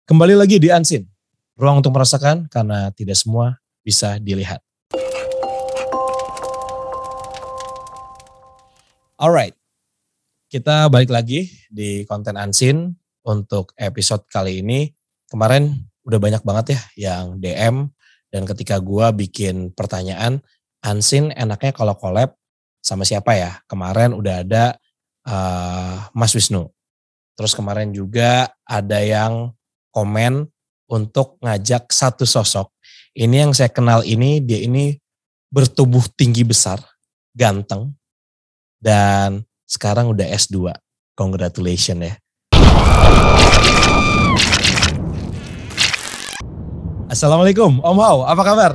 Kembali lagi di Unseen, ruang untuk merasakan karena tidak semua bisa dilihat. Alright, kita balik lagi di konten Unseen untuk episode kali ini. Kemarin udah banyak banget ya yang DM dan ketika gua bikin pertanyaan, Unseen enaknya kalau collab sama siapa ya? Kemarin udah ada Mas Wisnu. Terus kemarin juga ada yang komen untuk ngajak satu sosok. Ini yang saya kenal ini, dia ini bertubuh tinggi besar, ganteng, dan sekarang udah S2. Congratulations ya. Assalamualaikum Om Hao, apa kabar?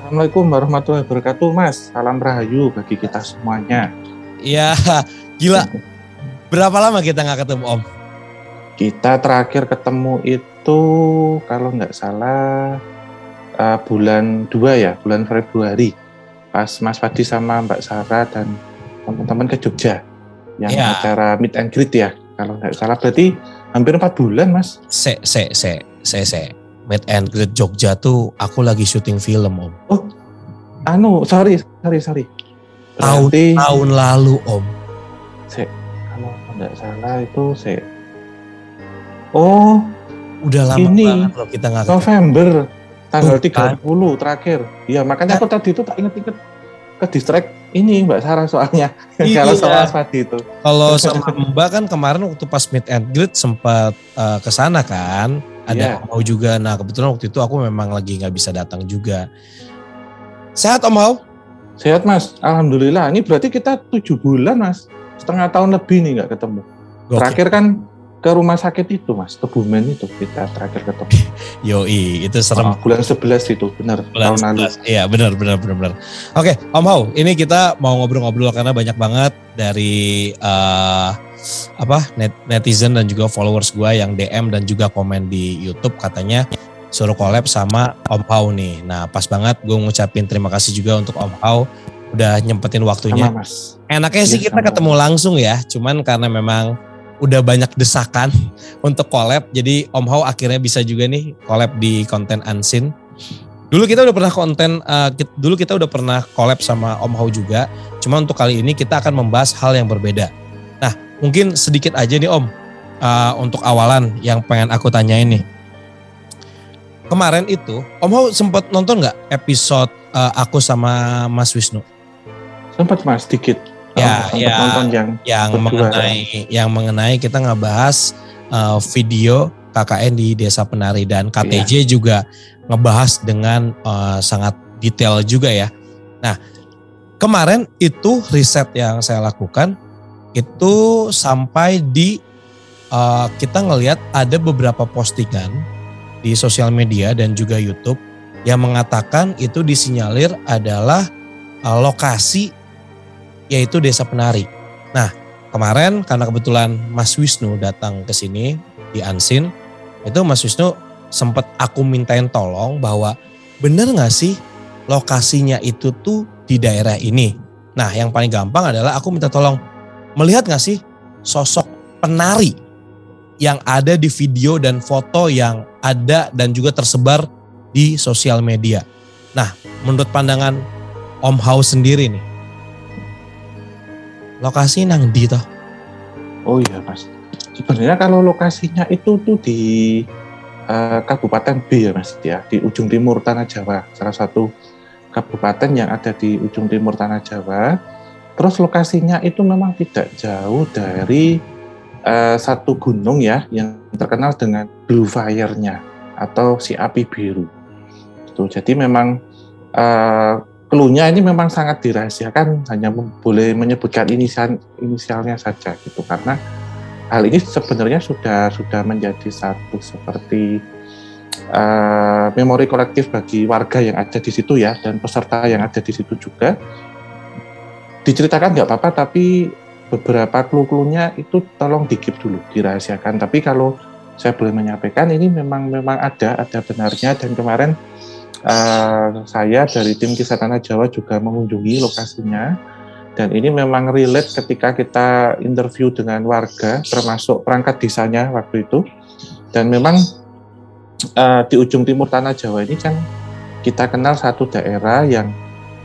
Assalamualaikum warahmatullahi wabarakatuh Mas. Salam rahayu bagi kita semuanya. Iya, gila. Berapa lama kita gak ketemu Om? Kita terakhir ketemu itu kalau nggak salah bulan 2 ya, bulan Februari. Pas Mas Fadi sama Mbak Sarah dan teman-teman ke Jogja. Yang acara meet and greet ya. Kalau nggak salah berarti hampir 4 bulan Mas. Meet and greet Jogja tuh aku lagi syuting film Om. Oh, sorry. Berarti tahun lalu Om. Kalau nggak salah itu Oh, udah lama banget loh kita nggak ketemu. November tanggal 30 terakhir. Ya makanya aku tadi itu tak inget-inget ke distract ini Mbak Sarah soalnya. Kalau sama Fadi itu. Kalau sama Mbak kan kemarin waktu pas meet and greet sempat kesana kan. Ada Om Hao juga. Nah kebetulan waktu itu aku memang lagi nggak bisa datang juga. Sehat Om Hao? Sehat Mas, alhamdulillah. Ini berarti kita 7 bulan Mas. Setengah tahun lebih nih nggak ketemu. Gokil. Terakhir kan ke rumah sakit itu Mas, Kebumen itu kita terakhir ketemu. Yoi, itu serem. Bulan 11 itu, benar. Bulan 11, iya benar. Oke, Om Hao, ini kita mau ngobrol-ngobrol karena banyak banget dari netizen dan juga followers gue yang DM dan juga komen di YouTube katanya suruh collab sama Om Hao nih. Nah pas banget gue ngucapin terima kasih juga untuk Om Hao udah nyempetin waktunya. Sama, Mas. Enaknya sih kita ketemu langsung ya, cuman karena memang udah banyak desakan untuk collab, jadi Om Hao akhirnya bisa juga nih collab di konten Unseen. Dulu kita udah pernah collab sama Om Hao juga, cuma untuk kali ini kita akan membahas hal yang berbeda. Nah mungkin sedikit aja nih Om, untuk awalan yang pengen aku tanyain nih. Kemarin itu Om Hao sempat nonton gak episode aku sama Mas Wisnu? Sempat Mas, dikit. Yang mengenai kita ngebahas video KKN di Desa Penari dan KTJ juga ngebahas dengan sangat detail juga ya. Nah kemarin itu riset yang saya lakukan itu sampai di kita ngelihat ada beberapa postingan di sosial media dan juga YouTube yang mengatakan itu disinyalir adalah lokasi yaitu Desa Penari. Nah kemarin karena kebetulan Mas Wisnu datang ke sini di Unseen, itu Mas Wisnu sempat aku mintain tolong bahwa bener gak sih lokasinya itu tuh di daerah ini. Nah yang paling gampang adalah aku minta tolong melihat gak sih sosok penari yang ada di video dan foto yang ada dan juga tersebar di sosial media. Nah menurut pandangan Om Hao sendiri nih, lokasi nang di toh? Oh iya Mas, sebenarnya kalau lokasinya itu tuh di Kabupaten B ya Mas ya, di ujung timur Tanah Jawa, salah satu kabupaten yang ada di ujung timur Tanah Jawa. Terus lokasinya itu memang tidak jauh dari satu gunung ya yang terkenal dengan Blue Fire-nya atau si api biru. Tuh, jadi memang clue-nya ini memang sangat dirahasiakan, hanya boleh menyebutkan inisialnya saja gitu, karena hal ini sebenarnya sudah menjadi satu seperti memori kolektif bagi warga yang ada di situ ya, dan peserta yang ada di situ juga. Diceritakan nggak apa-apa, tapi beberapa clue-cluenya itu tolong di-keep dulu, dirahasiakan. Tapi kalau saya boleh menyampaikan, ini memang ada benarnya, dan kemarin saya dari tim Kisah Tanah Jawa juga mengunjungi lokasinya, dan ini memang relate ketika kita interview dengan warga termasuk perangkat desanya waktu itu, dan memang di ujung timur tanah Jawa ini kan kita kenal satu daerah yang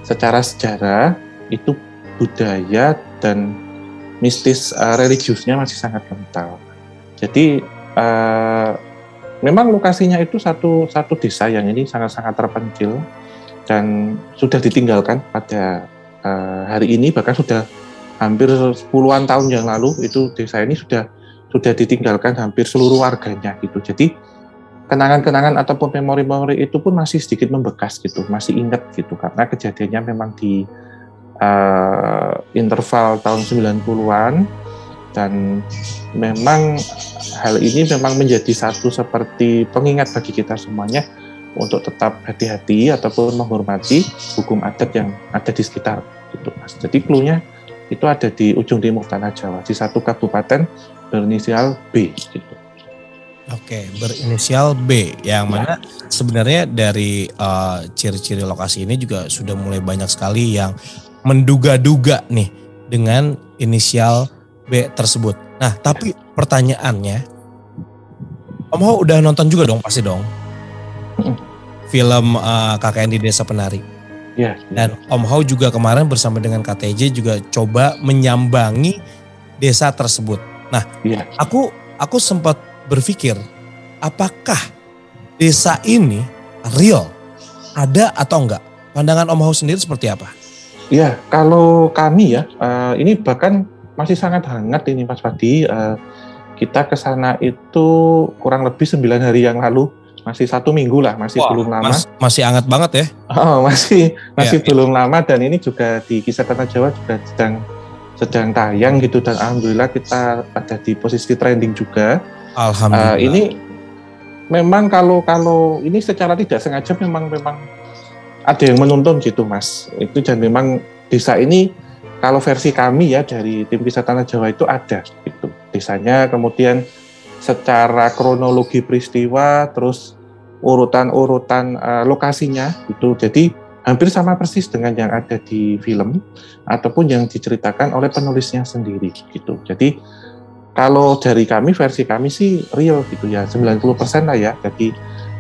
secara sejarah itu budaya dan mistis religiusnya masih sangat kental. Jadi memang lokasinya itu satu desa yang ini sangat-sangat terpencil dan sudah ditinggalkan pada hari ini, bahkan sudah hampir puluhan tahun yang lalu itu desa ini sudah ditinggalkan hampir seluruh warganya gitu. Jadi kenangan-kenangan ataupun memori-memori itu pun masih sedikit membekas gitu, masih ingat gitu, karena kejadiannya memang di interval tahun 90-an dan memang hal ini memang menjadi satu seperti pengingat bagi kita semuanya untuk tetap hati-hati ataupun menghormati hukum adat yang ada di sekitar gitu, Mas. Jadi clue-nya itu ada di ujung timur tanah Jawa, di satu kabupaten berinisial B gitu. Oke, berinisial B, yang mana sebenarnya dari ciri-ciri lokasi ini juga sudah mulai banyak sekali yang menduga-duga nih dengan inisial B tersebut. Nah, tapi pertanyaannya, Om Ho udah nonton juga dong, pasti dong, film KKN di Desa Penari. Ya. Dan Om Ho juga kemarin bersama dengan KTJ juga coba menyambangi desa tersebut. Nah, aku sempat berpikir, apakah desa ini real, ada atau enggak? Pandangan Om Ho sendiri seperti apa? Ya, kalau kami ya, ini bahkan masih sangat hangat ini Mas Fadi. Kita ke sana itu kurang lebih 9 hari yang lalu, masih 1 minggu lah, masih belum lama. Masih hangat banget ya? Oh, masih belum lama, dan ini juga di Kisah Tanah Jawa juga sedang tayang gitu, dan alhamdulillah kita ada di posisi trending juga. Alhamdulillah. Ini memang kalau ini secara tidak sengaja memang ada yang menuntun gitu, Mas. Itu, dan memang desa ini kalau versi kami ya dari tim Kisah Tanah Jawa itu ada gitu desanya, kemudian secara kronologi peristiwa, terus urutan lokasinya itu jadi hampir sama persis dengan yang ada di film ataupun yang diceritakan oleh penulisnya sendiri gitu. Jadi kalau dari kami, versi kami sih real gitu ya, 90% lah ya, jadi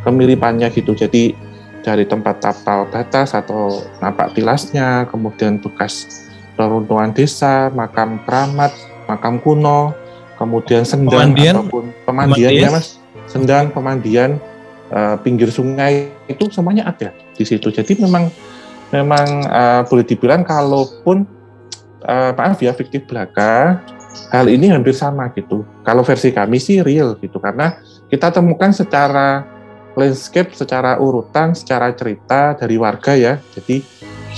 kemiripannya gitu. Jadi dari tempat tapal batas atau napak tilasnya, kemudian bekas reruntuhan desa, makam keramat, makam kuno, kemudian sendang ataupun pemandian ya Mas, sendang, pemandian, pinggir sungai, itu semuanya ada di situ. Jadi memang boleh dibilang kalaupun maaf ya fiktif belaka, hal ini hampir sama gitu. Kalau versi kami sih real gitu, karena kita temukan secara landscape, secara urutan, secara cerita dari warga ya. Jadi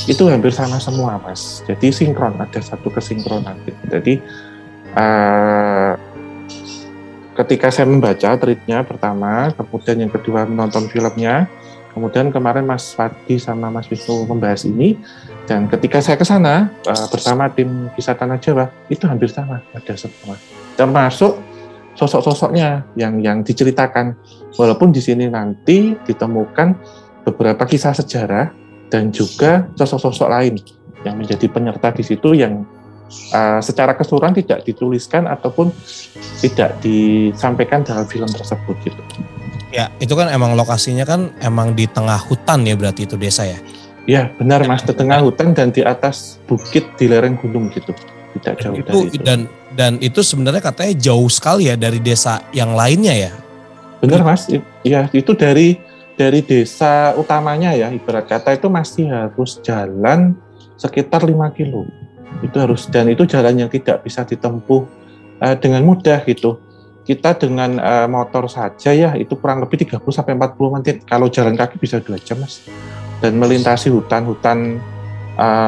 itu hampir sama semua Mas. Jadi sinkron, ada satu kesinkronan gitu. Jadi ketika saya membaca tweetnya pertama, kemudian yang kedua menonton filmnya, kemudian kemarin Mas Fadi sama Mas Wisnu membahas ini, dan ketika saya ke sana bersama tim Kisah Tanah Jawa, itu hampir sama, ada semua. Termasuk sosok-sosoknya yang diceritakan, walaupun di sini nanti ditemukan beberapa kisah sejarah dan juga sosok-sosok lain yang menjadi penyerta di situ yang secara keseluruhan tidak dituliskan ataupun tidak disampaikan dalam film tersebut gitu. Ya, itu kan emang lokasinya kan emang di tengah hutan ya, berarti itu desa ya? Ya, benar Mas, di tengah hutan dan di atas bukit di lereng gunung gitu. Tidak jauh dari itu. Dan itu sebenarnya katanya jauh sekali ya dari desa yang lainnya ya? Benar Mas, ya itu dari desa utamanya ya, ibarat kata itu masih harus jalan sekitar 5 kilo. Itu harus, dan itu jalan yang tidak bisa ditempuh dengan mudah gitu. Kita dengan motor saja ya itu kurang lebih 30-40 menit. Kalau jalan kaki bisa 2 jam Mas. Dan melintasi hutan-hutan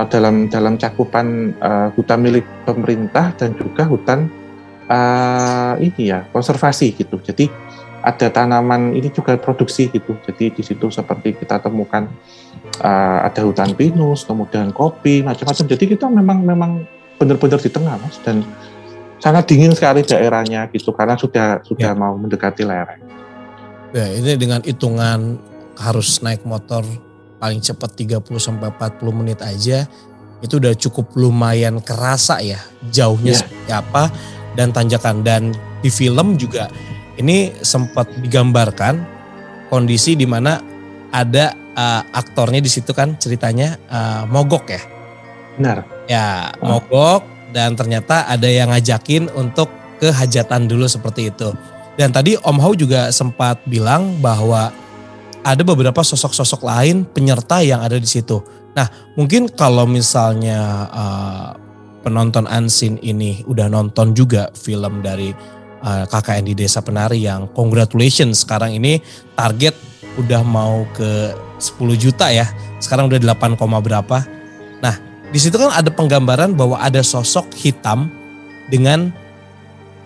dalam cakupan hutan milik pemerintah dan juga hutan ini ya konservasi gitu. Jadi ada tanaman ini juga produksi gitu. Jadi di situ seperti kita temukan ada hutan pinus, kemudian kopi, macam-macam. Jadi kita memang benar-benar di tengah Mas, dan sangat dingin sekali daerahnya gitu karena sudah mau mendekati lereng. Ya, ini dengan hitungan harus naik motor paling cepat 30-40 menit aja, itu udah cukup lumayan kerasa ya jauhnya seperti apa dan tanjakan. Dan di film juga ini sempat digambarkan kondisi di mana ada aktornya di situ kan ceritanya mogok ya. Benar. Ya, mogok dan ternyata ada yang ngajakin untuk ke hajatan dulu seperti itu. Dan tadi Om Hao juga sempat bilang bahwa ada beberapa sosok-sosok lain penyerta yang ada di situ. Nah, mungkin kalau misalnya penonton Unseen ini udah nonton juga film dari KKN di Desa Penari yang congratulations sekarang ini target udah mau ke 10 juta ya. Sekarang udah 8, berapa. Nah, di situ kan ada penggambaran bahwa ada sosok hitam dengan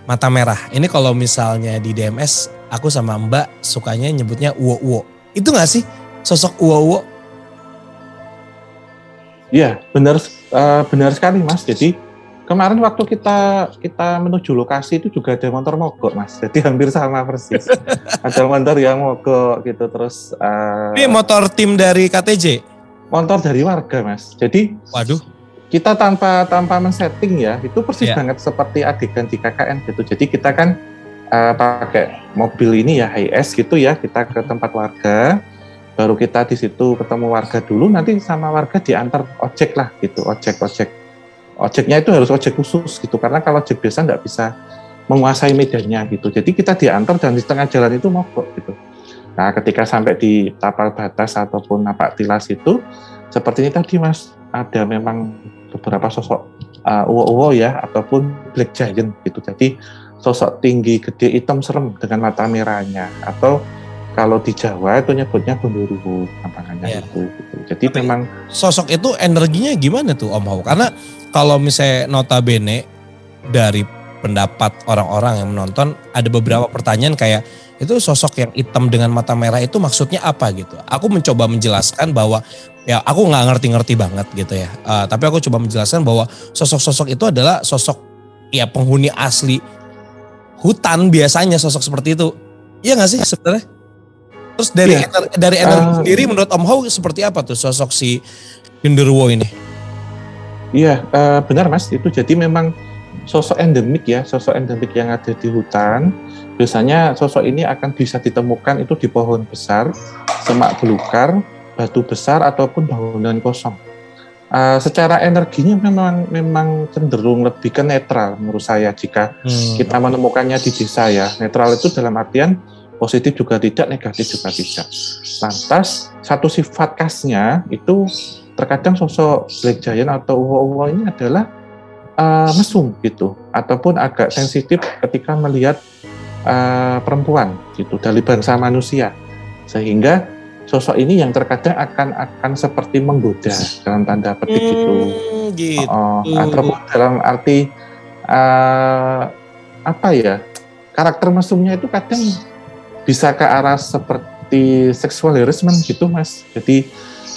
mata merah. Ini kalau misalnya di DMS aku sama Mbak sukanya nyebutnya uwo-uwo. Itu gak sih sosok uwo-uwo? Iya, benar sekali Mas. Jadi kemarin waktu kita menuju lokasi itu juga ada motor mogok Mas. Jadi hampir sama persis. Ada motor yang mogok gitu terus. Ini motor tim dari KTJ? Motor dari warga Mas. Jadi waduh. Kita tanpa men-setting ya, itu persis banget seperti adegan di KKN gitu. Jadi kita kan pakai mobil ini ya, HiS gitu ya, kita ke tempat warga, baru kita di situ ketemu warga dulu, nanti sama warga diantar ojek lah gitu, ojek. Ojeknya itu harus ojek khusus gitu, karena kalau ojek biasa nggak bisa menguasai medannya gitu. Jadi kita diantar dan di tengah jalan itu mogok gitu. Nah ketika sampai di tapal batas ataupun napak tilas itu, seperti ini tadi Mas, ada memang beberapa sosok uwo-uwo ya ataupun black giant gitu. Jadi sosok tinggi, gede, hitam, serem dengan mata merahnya. Atau kalau di Jawa itu nyebutnya gondoruo namanya itu. Gitu. Jadi tapi memang sosok itu energinya gimana tuh Om Hao? Karena kalau misalnya notabene dari pendapat orang-orang yang menonton ada beberapa pertanyaan kayak itu sosok yang hitam dengan mata merah itu maksudnya apa gitu. Aku mencoba menjelaskan bahwa ya aku nggak ngerti-ngerti banget gitu ya. Tapi aku coba menjelaskan bahwa sosok-sosok itu adalah sosok ya penghuni asli hutan biasanya sosok seperti itu. Iya nggak sih sebenarnya? Terus dari energi sendiri menurut Om Hao seperti apa tuh sosok si genderuwo ini? Iya benar Mas, itu jadi memang sosok endemik ya, sosok endemik yang ada di hutan. Biasanya sosok ini akan bisa ditemukan itu di pohon besar, semak belukar, batu besar ataupun bangunan kosong. Secara energinya memang cenderung lebih ke netral menurut saya jika kita menemukannya di desa ya. Netral itu dalam artian positif juga tidak, negatif juga tidak. Lantas satu sifat khasnya itu terkadang sosok black giant atau uwo-uwo ini adalah mesum gitu, ataupun agak sensitif ketika melihat perempuan gitu dari bangsa manusia, sehingga sosok ini yang terkadang akan seperti menggoda dalam tanda petik gitu. Ataupun dalam arti apa ya, karakter mesumnya itu kadang bisa ke arah seperti sexual harassment gitu Mas. Jadi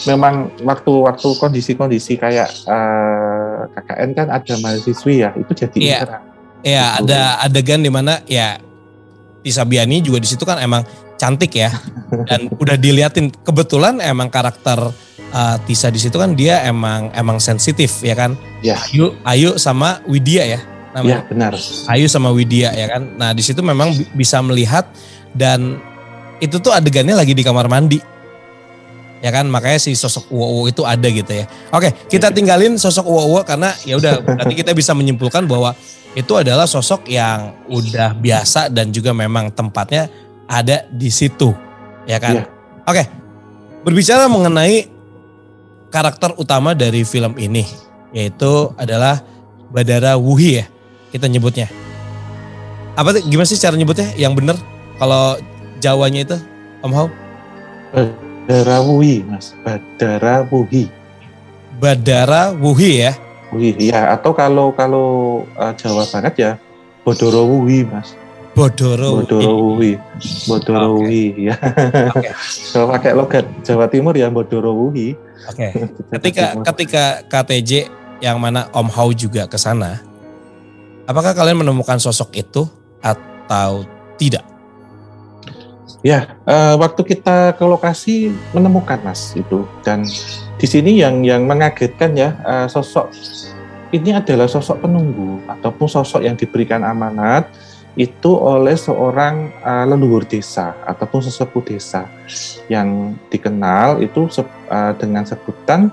memang waktu kondisi-kondisi kayak KKN kan ada mahasiswi ya, itu jadi inceran. Iya, ada adegan di mana ya Tisa Biani juga di situ kan emang cantik ya. Dan udah diliatin kebetulan emang karakter Tisa di situ kan dia emang sensitif ya kan. Ya. Ayu sama Widya ya namanya. Iya, benar. Ayu sama Widya ya kan. Nah, di situ memang bisa melihat dan itu tuh adegannya lagi di kamar mandi. Ya kan, makanya si sosok uwo-uwo itu ada gitu ya. Oke, kita tinggalin sosok uwo-uwo karena ya udah berarti kita bisa menyimpulkan bahwa itu adalah sosok yang udah biasa dan juga memang tempatnya ada di situ. Ya kan? Yeah. Oke. Berbicara mengenai karakter utama dari film ini yaitu adalah Badara Wuhi ya kita nyebutnya. Apa tuh gimana sih cara nyebutnya yang benar kalau Jawanya itu Om Hao? Badara Wuhi Mas, Badara Wuhi. Badara Wuhi ya? Wuhi ya, atau kalau Jawa banget ya Bodoro Wuhi Mas. Bodoro Wuhi ya. Okay. Kalau pakai logat Jawa Timur ya Bodoro Wuhi. Oke. Ketika KTJ yang mana Om Hao juga ke sana, apakah kalian menemukan sosok itu atau tidak? Ya, waktu kita ke lokasi menemukan Mas itu, dan di sini yang mengagetkan ya, sosok ini adalah sosok penunggu ataupun sosok yang diberikan amanat itu oleh seorang leluhur desa ataupun sesepuh desa yang dikenal itu dengan sebutan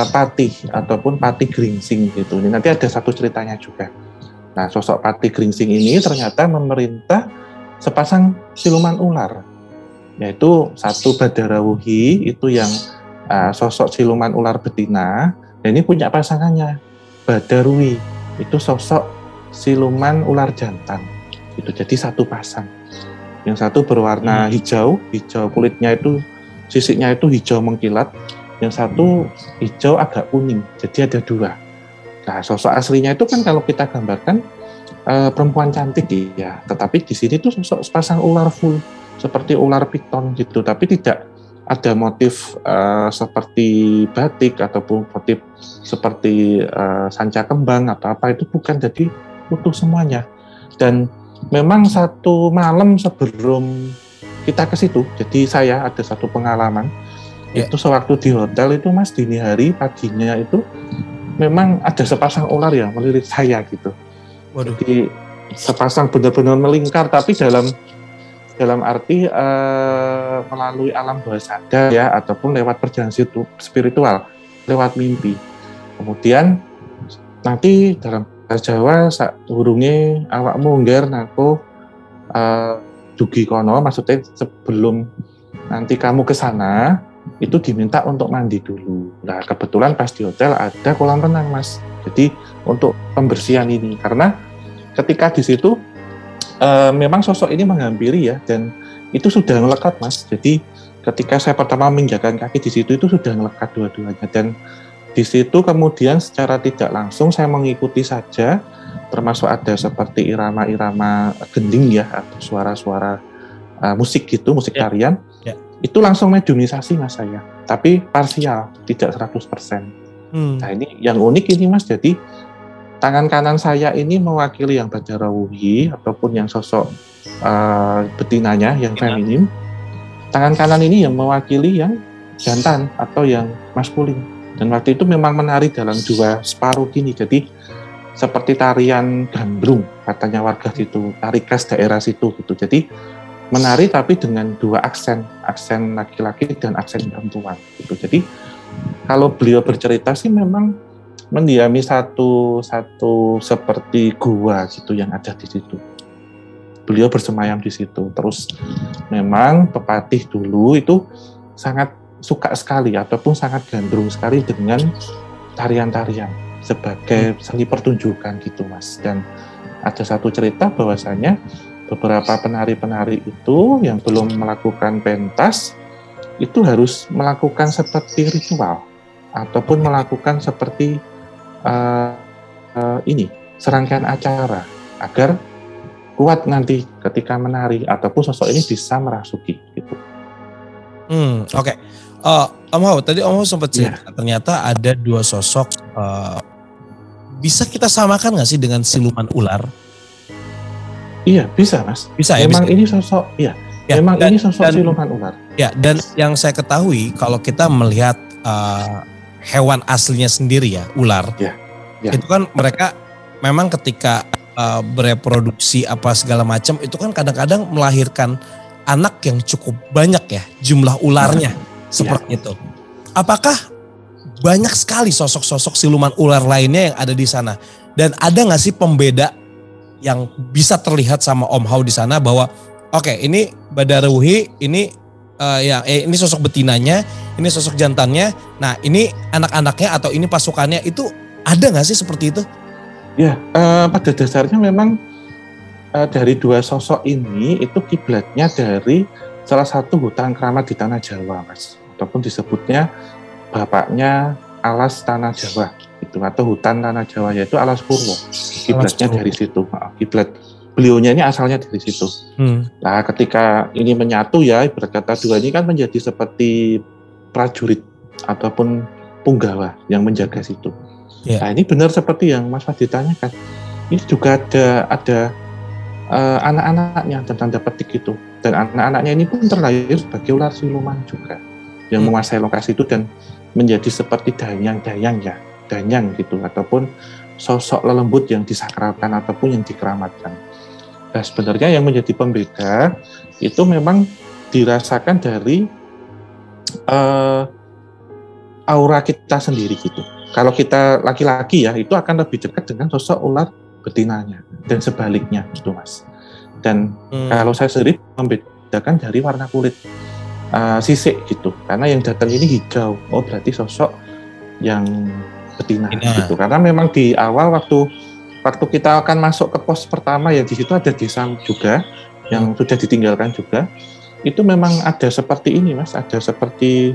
Patih ataupun Patih Gringsing gitu. Ini nanti ada satu ceritanya juga. Nah, sosok Patih Gringsing ini ternyata memerintah sepasang siluman ular, yaitu satu Badarawuhi itu yang sosok siluman ular betina, dan ini punya pasangannya Badarui, itu sosok siluman ular jantan. Itu jadi satu pasang. Yang satu berwarna hijau kulitnya itu, sisiknya itu hijau mengkilat. Yang satu hijau agak kuning. Jadi ada dua. Nah, sosok aslinya itu kan kalau kita gambarkan perempuan cantik ya, tetapi di sini tuh sosok sepasang ular full seperti ular piton gitu, tapi tidak ada motif seperti batik ataupun motif seperti sanca kembang atau apa, itu bukan, jadi utuh semuanya. Dan memang satu malam sebelum kita ke situ, jadi saya ada satu pengalaman. Itu sewaktu di hotel itu Mas, dini hari paginya itu memang ada sepasang ular yang melirik saya gitu. Waduh. Jadi sepasang benar-benar melingkar, tapi dalam arti melalui alam bawah sadar ya, ataupun lewat perjalanan spiritual, lewat mimpi. Kemudian nanti dalam bahasa Jawa urunge awakmu ngger nako dugi kono, maksudnya sebelum nanti kamu ke sana itu diminta untuk mandi dulu. Nah, kebetulan pas di hotel ada kolam renang, Mas. Jadi untuk pembersihan ini, karena ketika di situ memang sosok ini menghampiri ya, dan itu sudah melekat, Mas. Jadi ketika saya pertama menginjakkan kaki di situ itu sudah melekat dua-duanya, dan di situ kemudian secara tidak langsung saya mengikuti saja, termasuk ada seperti irama-irama gending ya, atau suara-suara musik gitu, musik tarian. Itu langsung mediumisasi Mas saya, tapi parsial, tidak 100%. Nah, ini yang unik ini Mas, jadi tangan kanan saya ini mewakili yang Badarawuhi ataupun yang sosok betinanya yang feminim. Tangan kanan ini yang mewakili yang jantan atau yang maskulin. Dan waktu itu memang menari dalam dua separuh gini, jadi seperti tarian gandrung katanya warga situ, tari khas daerah situ gitu. Jadi menari tapi dengan dua aksen laki-laki dan aksen perempuan gitu. Jadi kalau beliau bercerita sih memang mendiami satu seperti gua gitu yang ada di situ. Beliau bersemayam di situ. Terus memang Pepatih dulu itu sangat suka sekali ataupun sangat gandrung sekali dengan tarian-tarian sebagai seni pertunjukan gitu Mas. Dan ada satu cerita bahwasanya beberapa penari-penari itu yang belum melakukan pentas itu harus melakukan seperti ritual ataupun melakukan seperti serangkaian acara agar kuat nanti ketika menari ataupun sosok ini bisa merasuki gitu. Oke. Om Hao, tadi Om Hao sempat cerita ternyata ada dua sosok, bisa kita samakan nggak sih dengan siluman ular? Iya, bisa Mas. Bisa ya. Memang ini sosok, ini sosok siluman ular. Ya, dan yang saya ketahui kalau kita melihat hewan aslinya sendiri ya, ular. Itu kan mereka memang ketika bereproduksi apa segala macam itu kan kadang-kadang melahirkan anak yang cukup banyak ya, jumlah ularnya seperti itu. Apakah banyak sekali sosok-sosok siluman ular lainnya yang ada di sana? Dan ada nggak sih pembeda yang bisa terlihat sama Om Hao di sana bahwa oke, ini Badarawuhi, ini ini sosok betinanya, ini sosok jantannya, nah ini anak-anaknya atau ini pasukannya, itu ada nggak sih seperti itu? Ya, pada dasarnya memang dari dua sosok ini itu kiblatnya dari salah satu hutan keramat di Tanah Jawa, Mas, ataupun disebutnya bapaknya alas Tanah Jawa itu, atau hutan Tanah Jawa, yaitu Alas Purwo. Kiblatnya dari situ, kiblat beliaunya ini asalnya dari situ. Nah, ketika ini menyatu ya, berkata dua ini kan menjadi seperti prajurit ataupun punggawa yang menjaga situ. Nah, ini benar seperti yang Mas Fadi tanyakan. Ini juga ada anak-anaknya dan tanda petik itu. Dan anak-anaknya ini pun terlahir sebagai ular siluman juga yang menguasai lokasi itu dan menjadi seperti danyang gitu, ataupun sosok lelembut yang disakralkan ataupun yang dikeramatkan. Nah, sebenarnya yang menjadi pembeda itu memang dirasakan dari aura kita sendiri gitu. Kalau kita laki-laki ya, itu akan lebih dekat dengan sosok ular betinanya dan sebaliknya gitu Mas. Dan kalau saya sendiri membedakan dari warna kulit sisik gitu, karena yang datang ini hijau, oh berarti sosok yang betina gitu. Karena memang di awal waktu kita akan masuk ke pos pertama ya, di situ ada desa juga yang sudah ditinggalkan juga. Itu memang ada seperti ini Mas, ada seperti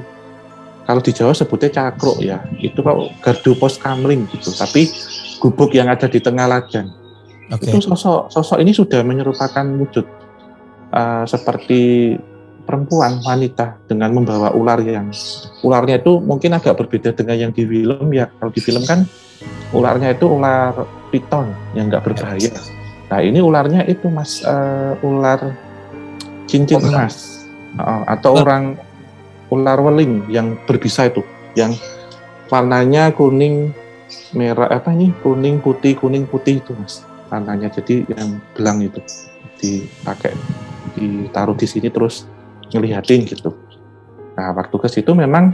kalau di Jawa sebutnya cakruk ya, itu kalau gardu pos kamling gitu, tapi gubuk yang ada di tengah ladang. Itu sosok ini sudah menyerupakan wujud seperti perempuan, wanita dengan membawa ular yang ularnya itu mungkin agak berbeda dengan yang di film ya. Kalau di film kan ularnya itu ular piton yang nggak berbahaya. Nah ini ularnya itu Mas, ular cincin emas atau ular weling yang berbisa itu, yang warnanya kuning merah kuning putih itu Mas warnanya. Jadi yang belang itu dipakai, ditaruh di sini terus ngelihatin gitu. Nah waktu ke situ memang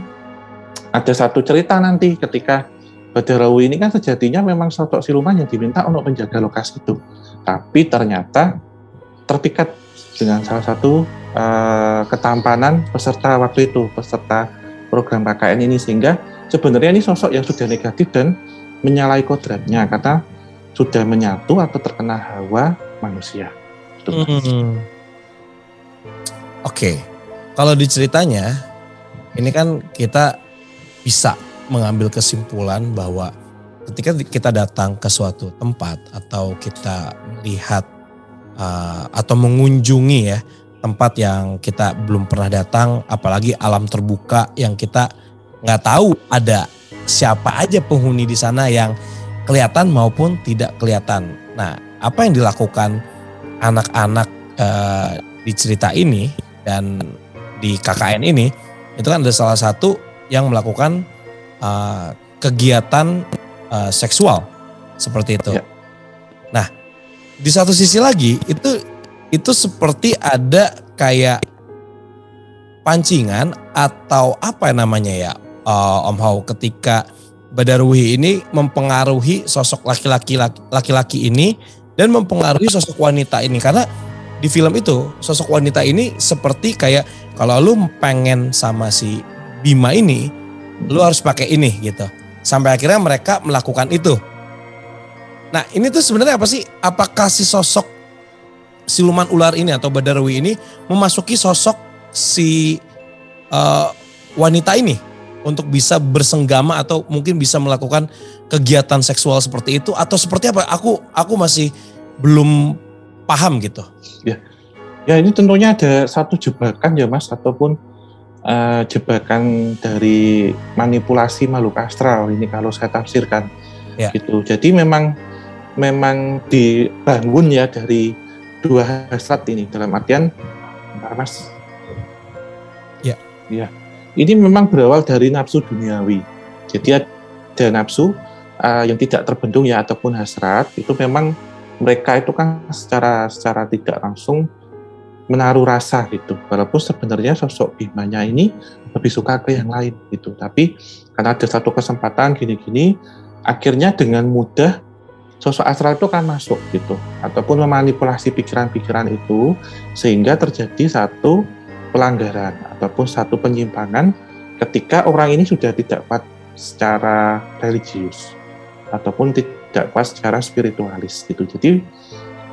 ada satu cerita nanti ketika Badarawu ini kan sejatinya memang sosok siluman yang diminta untuk menjaga lokasi itu, tapi ternyata terpikat dengan salah satu ketampanan peserta waktu itu, peserta program KKN ini, sehingga sebenarnya ini sosok yang sudah negatif dan menyalahi kodratnya karena sudah menyatu atau terkena hawa manusia. Oke. Kalau di ceritanya ini kan kita bisa mengambil kesimpulan bahwa ketika kita datang ke suatu tempat atau kita melihat atau mengunjungi ya tempat yang kita belum pernah datang, apalagi alam terbuka yang kita nggak tahu ada siapa aja penghuni di sana yang kelihatan maupun tidak kelihatan. Nah, apa yang dilakukan anak-anak di cerita ini dan di KKN ini itu kan ada salah satu yang melakukan kegiatan seksual seperti itu. Ya. Nah, di satu sisi lagi itu seperti ada kayak pancingan atau apa namanya ya Om Hao, ketika Badarwi ini mempengaruhi sosok laki-laki ini dan mempengaruhi sosok wanita ini, karena di film itu sosok wanita ini seperti kayak kalau lu pengen sama si Bima ini lu harus pakai ini gitu, sampai akhirnya mereka melakukan itu. Nah ini tuh sebenarnya apa sih? Apakah si sosok siluman ular ini atau Badarwi ini memasuki sosok si wanita ini untuk bisa bersenggama atau mungkin bisa melakukan kegiatan seksual seperti itu, atau seperti apa? Aku masih belum paham gitu. Ya ini tentunya ada satu jebakan ya Mas, ataupun jebakan dari manipulasi makhluk astral ini kalau saya tafsirkan gitu. Jadi memang dibangun ya dari dua hasrat ini, dalam artian Mas. Ya. Ini memang berawal dari nafsu duniawi. Jadi ada nafsu yang tidak terbendung ya, ataupun hasrat. Itu memang mereka itu kan secara tidak langsung menaruh rasa gitu. Walaupun sebenarnya sosok Bimanya ini lebih suka ke yang lain gitu. Tapi karena ada satu kesempatan gini-gini, akhirnya dengan mudah sosok astral itu kan masuk gitu, ataupun memanipulasi pikiran-pikiran itu, sehingga terjadi satu pelanggaran ataupun satu penyimpangan ketika orang ini sudah tidak kuat secara religius ataupun tidak kuat secara spiritualis gitu. Jadi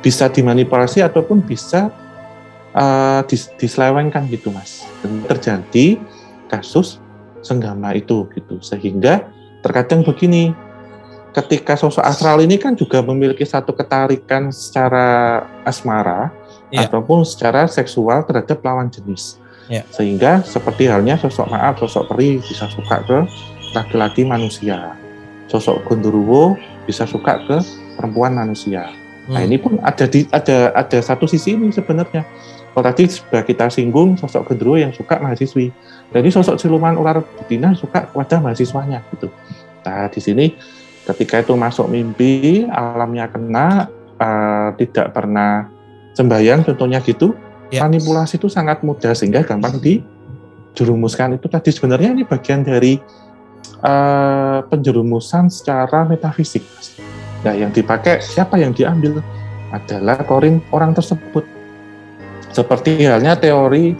bisa dimanipulasi ataupun bisa diselewengkan gitu Mas. Dan terjadi kasus senggama itu gitu, sehingga terkadang begini, ketika sosok astral ini kan juga memiliki satu ketarikan secara asmara ataupun secara seksual terhadap lawan jenis. Sehingga seperti halnya sosok peri bisa suka ke laki-laki manusia. Sosok Gondoruwo bisa suka ke perempuan manusia. Nah, ini pun ada satu sisi ini sebenarnya. Kalau tadi sudah kita singgung sosok Gondoruwo yang suka mahasiswi. Jadi sosok siluman ular betina suka kepada mahasiswanya gitu. Nah, di sini ketika itu masuk mimpi, alamnya kena, tidak pernah sembahyang contohnya gitu, Ya. manipulasi itu sangat mudah sehingga gampang dijerumuskan. Itu tadi sebenarnya ini bagian dari penjerumusan secara metafisik. Nah, yang dipakai, siapa yang diambil adalah korin orang tersebut. Seperti halnya teori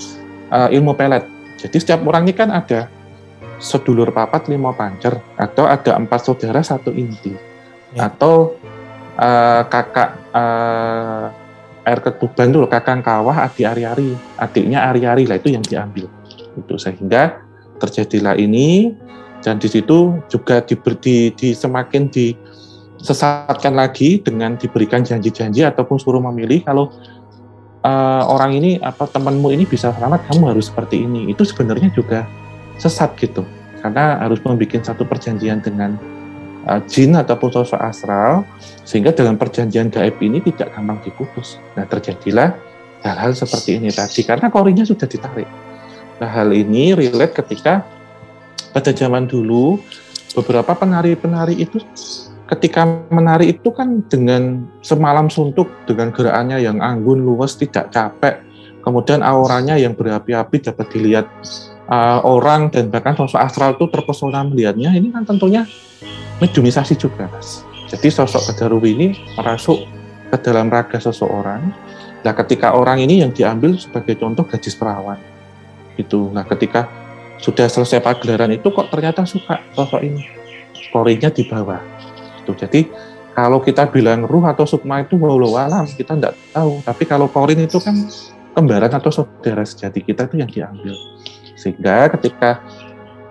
ilmu pelet. Jadi setiap orang ini kan ada sedulur papat 5 pancer, atau ada 4 saudara 1 inti, atau kakak air ketuban dulu, kakang kawah, adik ari-ari, adiknya ari-ari lah, itu yang diambil. Itu sehingga terjadilah ini, dan di situ juga semakin disesatkan lagi dengan diberikan janji-janji ataupun suruh memilih kalau orang ini temanmu ini bisa selamat, kamu harus seperti ini. Itu sebenarnya juga sesat gitu, karena harus membuat satu perjanjian dengan jin ataupun sosok astral, sehingga dalam perjanjian gaib ini tidak gampang diputus. Nah, terjadilah hal-hal seperti ini tadi karena korinnya sudah ditarik. Nah, hal ini relate ketika pada zaman dulu beberapa penari-penari itu ketika menari itu kan dengan semalam suntuk, dengan gerakannya yang anggun, luwes, tidak capek, kemudian auranya yang berapi-api dapat dilihat orang, dan bahkan sosok astral itu terpesona melihatnya. Ini kan tentunya mediumisasi juga, Mas. Jadi sosok Badarwi ini merasuk ke dalam raga seseorang. Nah, ketika orang ini yang diambil sebagai contoh gadis perawan gitu. Nah, ketika sudah selesai pagelaran itu kok ternyata suka sosok ini, korinnya di bawah gitu. Jadi kalau kita bilang ruh atau sukma itu wallahu alam, kita tidak tahu. Tapi kalau korin itu kan kembaran atau saudara sejati kita itu yang diambil. Sehingga ketika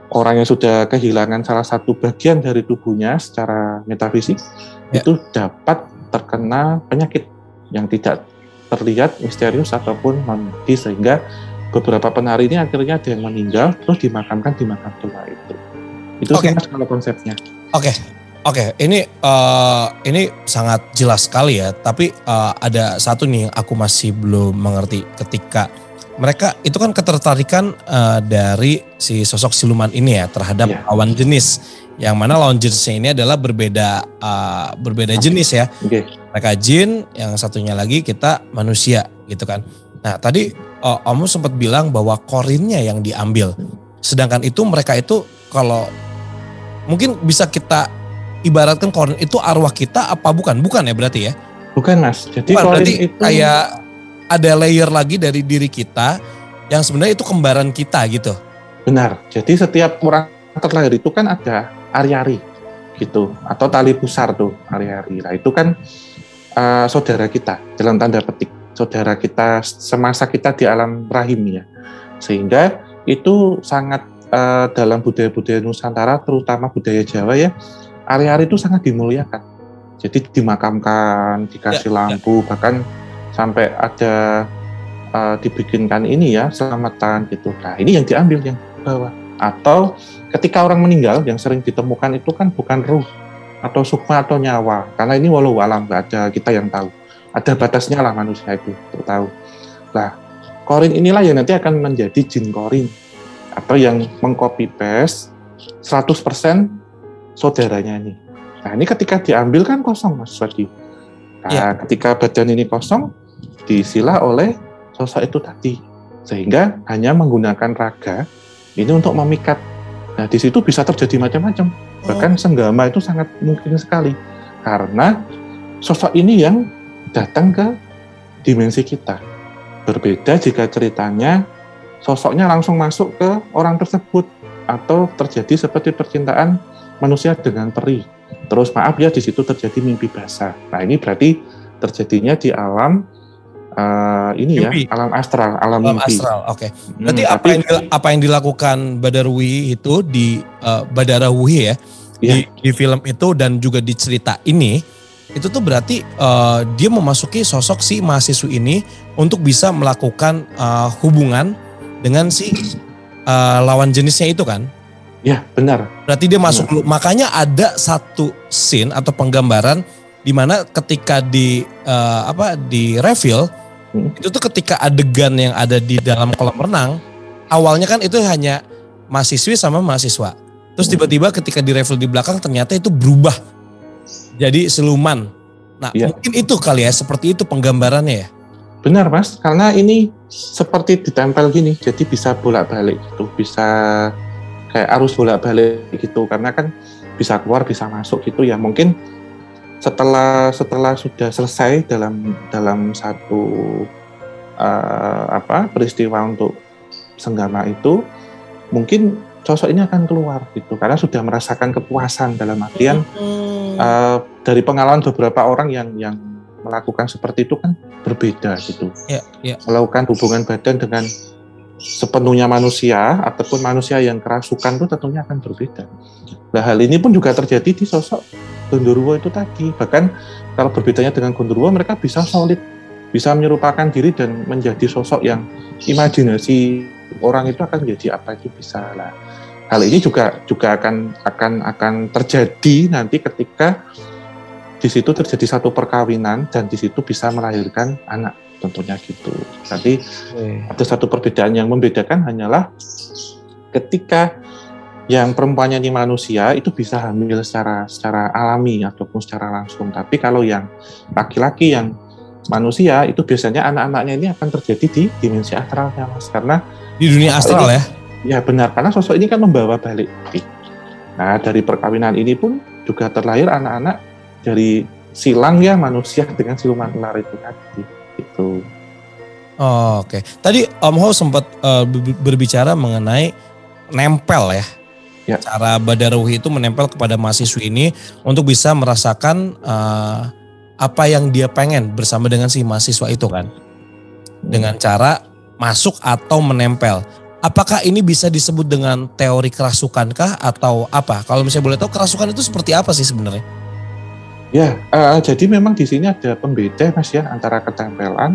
orang yang sudah kehilangan salah satu bagian dari tubuhnya secara metafisik, itu dapat terkena penyakit yang tidak terlihat, misterius ataupun medis, sehingga beberapa penari ini akhirnya ada yang meninggal terus dimakamkan di makam tua itu. Itu Mas kalau konsepnya. Oke, ini sangat jelas sekali ya. Tapi ada satu nih yang aku masih belum mengerti. Ketika mereka itu kan ketertarikan dari si sosok siluman ini ya terhadap lawan jenis, yang mana lawan jenisnya ini adalah berbeda jenis ya. Mereka jin, yang satunya lagi kita manusia gitu kan. Nah, tadi Om sempat bilang bahwa korinnya yang diambil, sedangkan itu mereka itu kalau mungkin bisa kita ibaratkan korin itu arwah kita apa bukan ya berarti ya? Bukan, Mas. Jadi bukan, korin berarti itu kayak ada layer lagi dari diri kita yang sebenarnya itu kembaran kita gitu. Benar. Jadi setiap orang terlahir itu kan ada ari-ari gitu, atau tali pusar tuh ari-ari. Nah, itu kan saudara kita dalam tanda petik, saudara kita semasa kita di alam rahim ya. Sehingga itu sangat dalam budaya-budaya Nusantara, terutama budaya Jawa ya, ari-ari itu sangat dimuliakan. Jadi dimakamkan, dikasih lampu, bahkan sampai ada dibikinkan ini ya, selamatan gitu. Nah, ini yang diambil yang bawah. Atau ketika orang meninggal yang sering ditemukan itu kan bukan ruh atau sukma atau nyawa, karena ini wallahu alam, nggak ada kita yang tahu. Ada batasnya lah manusia itu tahu. Nah, korin inilah yang nanti akan menjadi jin korin, atau yang mengcopy paste 100% saudaranya ini. Nah, ini ketika diambil kan kosong, Mas Wadi. Nah, ketika badan ini kosong, diisilah oleh sosok itu tadi, sehingga hanya menggunakan raga ini untuk memikat. Nah, di situ bisa terjadi macam-macam. Bahkan senggama itu sangat mungkin sekali, karena sosok ini yang datang ke dimensi kita. Berbeda jika ceritanya sosoknya langsung masuk ke orang tersebut, atau terjadi seperti percintaan manusia dengan peri. Terus maaf ya, di situ terjadi mimpi basah. Nah, ini berarti terjadinya di alam mimpi. Alam astral, alam mimpi. Astral, oke. Berarti apa yang dilakukan Badarwi itu di Badarawuhi ya, di film itu dan juga di cerita ini, itu tuh berarti dia memasuki sosok si mahasiswi ini untuk bisa melakukan hubungan dengan si lawan jenisnya itu kan? Ya, benar. Berarti dia masuk dulu. Makanya ada satu scene atau penggambaran di mana ketika di reveal itu tuh ketika adegan yang ada di dalam kolam renang, awalnya kan itu hanya mahasiswi sama mahasiswa. Terus tiba-tiba ketika di reveal di belakang ternyata itu berubah jadi siluman. Nah, mungkin itu kali ya, seperti itu penggambarannya ya. Benar Mas, karena ini seperti ditempel gini, jadi bisa bolak-balik gitu, bisa kayak arus bolak-balik gitu, karena kan bisa keluar, bisa masuk gitu ya. Mungkin setelah sudah selesai dalam satu peristiwa untuk senggama itu, mungkin sosok ini akan keluar gitu, karena sudah merasakan kepuasan dalam artian dari pengalaman beberapa orang yang melakukan seperti itu kan berbeda gitu. Melakukan hubungan badan dengan sepenuhnya manusia ataupun manusia yang kerasukan itu tentunya akan berbeda. Nah, hal ini pun juga terjadi di sosok Gondoruo itu tadi. Bahkan kalau berbedanya dengan Gondoruo, mereka bisa solid, bisa menyerupakan diri dan menjadi sosok yang imajinasi orang itu akan menjadi apa itu bisa lah. Hal ini juga akan terjadi nanti ketika di situ terjadi satu perkawinan dan di situ bisa melahirkan anak, tentunya gitu. Tapi ada satu perbedaan yang membedakan hanyalah ketika yang perempuannya ini manusia itu bisa hamil secara alami ataupun secara langsung. Tapi kalau yang laki-laki yang manusia itu biasanya anak-anaknya ini akan terjadi di dimensi astralnya, Mas. Karena di dunia astral ya? Ya benar, karena sosok ini kan membawa balik. Nah, dari perkawinan ini pun juga terlahir anak-anak dari silang ya manusia dengan siluman ular itu tadi. Itu. Oh, oke. Tadi Om Ho sempat berbicara mengenai nempel ya. Cara Badarwuhi itu menempel kepada mahasiswi ini untuk bisa merasakan apa yang dia pengen bersama dengan si mahasiswa itu kan. Dengan cara masuk atau menempel. Apakah ini bisa disebut dengan teori kerasukankah atau apa? Kalau misalnya boleh tahu kerasukan itu seperti apa sih sebenarnya? Ya, jadi memang di sini ada pembeda Mas ya antara ketempelan,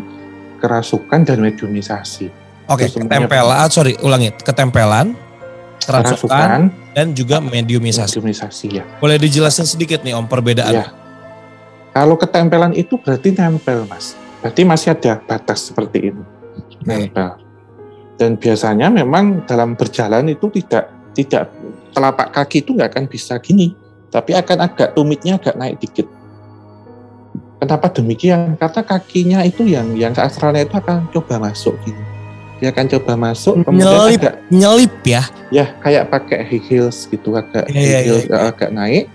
kerasukan dan mediumisasi. Oke, ketempelan, kerasukan dan juga mediumisasi. Ya. Boleh dijelasin sedikit nih Om perbedaan? Ya. Kalau ketempelan itu berarti nempel Mas. Berarti masih ada batas seperti ini. Nempel. Dan biasanya memang dalam berjalan itu tidak telapak kaki itu nggak akan bisa gini. Tapi akan agak tumitnya agak naik dikit. Kenapa demikian? Karena kakinya itu yang astralnya itu akan coba masuk gini. Dia akan coba masuk, kemudian nyelip ya? Ya, kayak pakai high heels gitu, agak agak naik.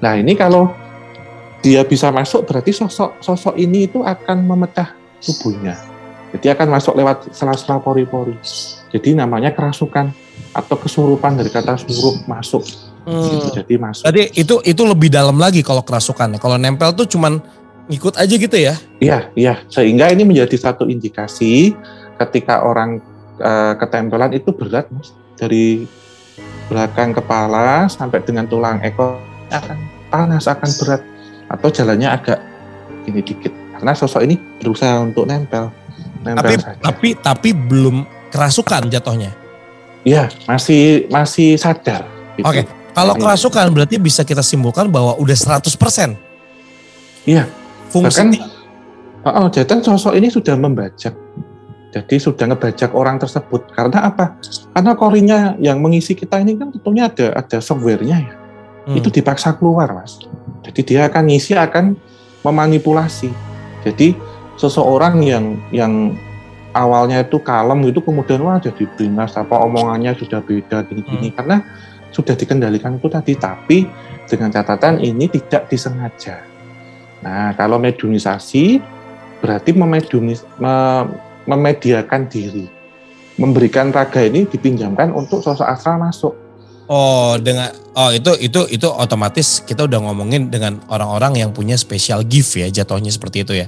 Nah ini kalau dia bisa masuk, berarti sosok ini itu akan memecah tubuhnya. Jadi akan masuk lewat sela-sela pori-pori. Jadi namanya kerasukan atau kesurupan dari kata surup masuk. Gitu, jadi masuk. Jadi itu lebih dalam lagi kalau kerasukan. Kalau nempel tuh cuman ngikut aja gitu ya? Iya. Sehingga ini menjadi satu indikasi ketika orang ketempelan itu berat, Mas. Dari belakang kepala sampai dengan tulang ekor akan panas, akan berat. Atau jalannya agak gini dikit. Karena sosok ini berusaha untuk nempel saja. Tapi belum kerasukan jatuhnya? Iya, masih sadar. Gitu. Oke. Kalau kerasukan berarti bisa kita simpulkan bahwa udah 100%. Iya. Fungsinya. Jadi sosok ini sudah membajak. Jadi sudah ngebajak orang tersebut. Karena apa? Karena korinya yang mengisi kita ini kan tentunya ada software-nya ya. Itu dipaksa keluar, Mas. Jadi dia akan ngisi, akan memanipulasi. Jadi seseorang yang awalnya itu kalem itu kemudian jadi beringas, omongannya sudah beda gini-gini. Karena sudah dikendalikan itu tadi, tapi dengan catatan ini tidak disengaja. Nah, kalau mediumisasi berarti memediakan diri, memberikan raga ini dipinjamkan untuk sosok astral masuk. Itu otomatis kita udah ngomongin dengan orang-orang yang punya special gift ya, jatuhnya seperti itu ya.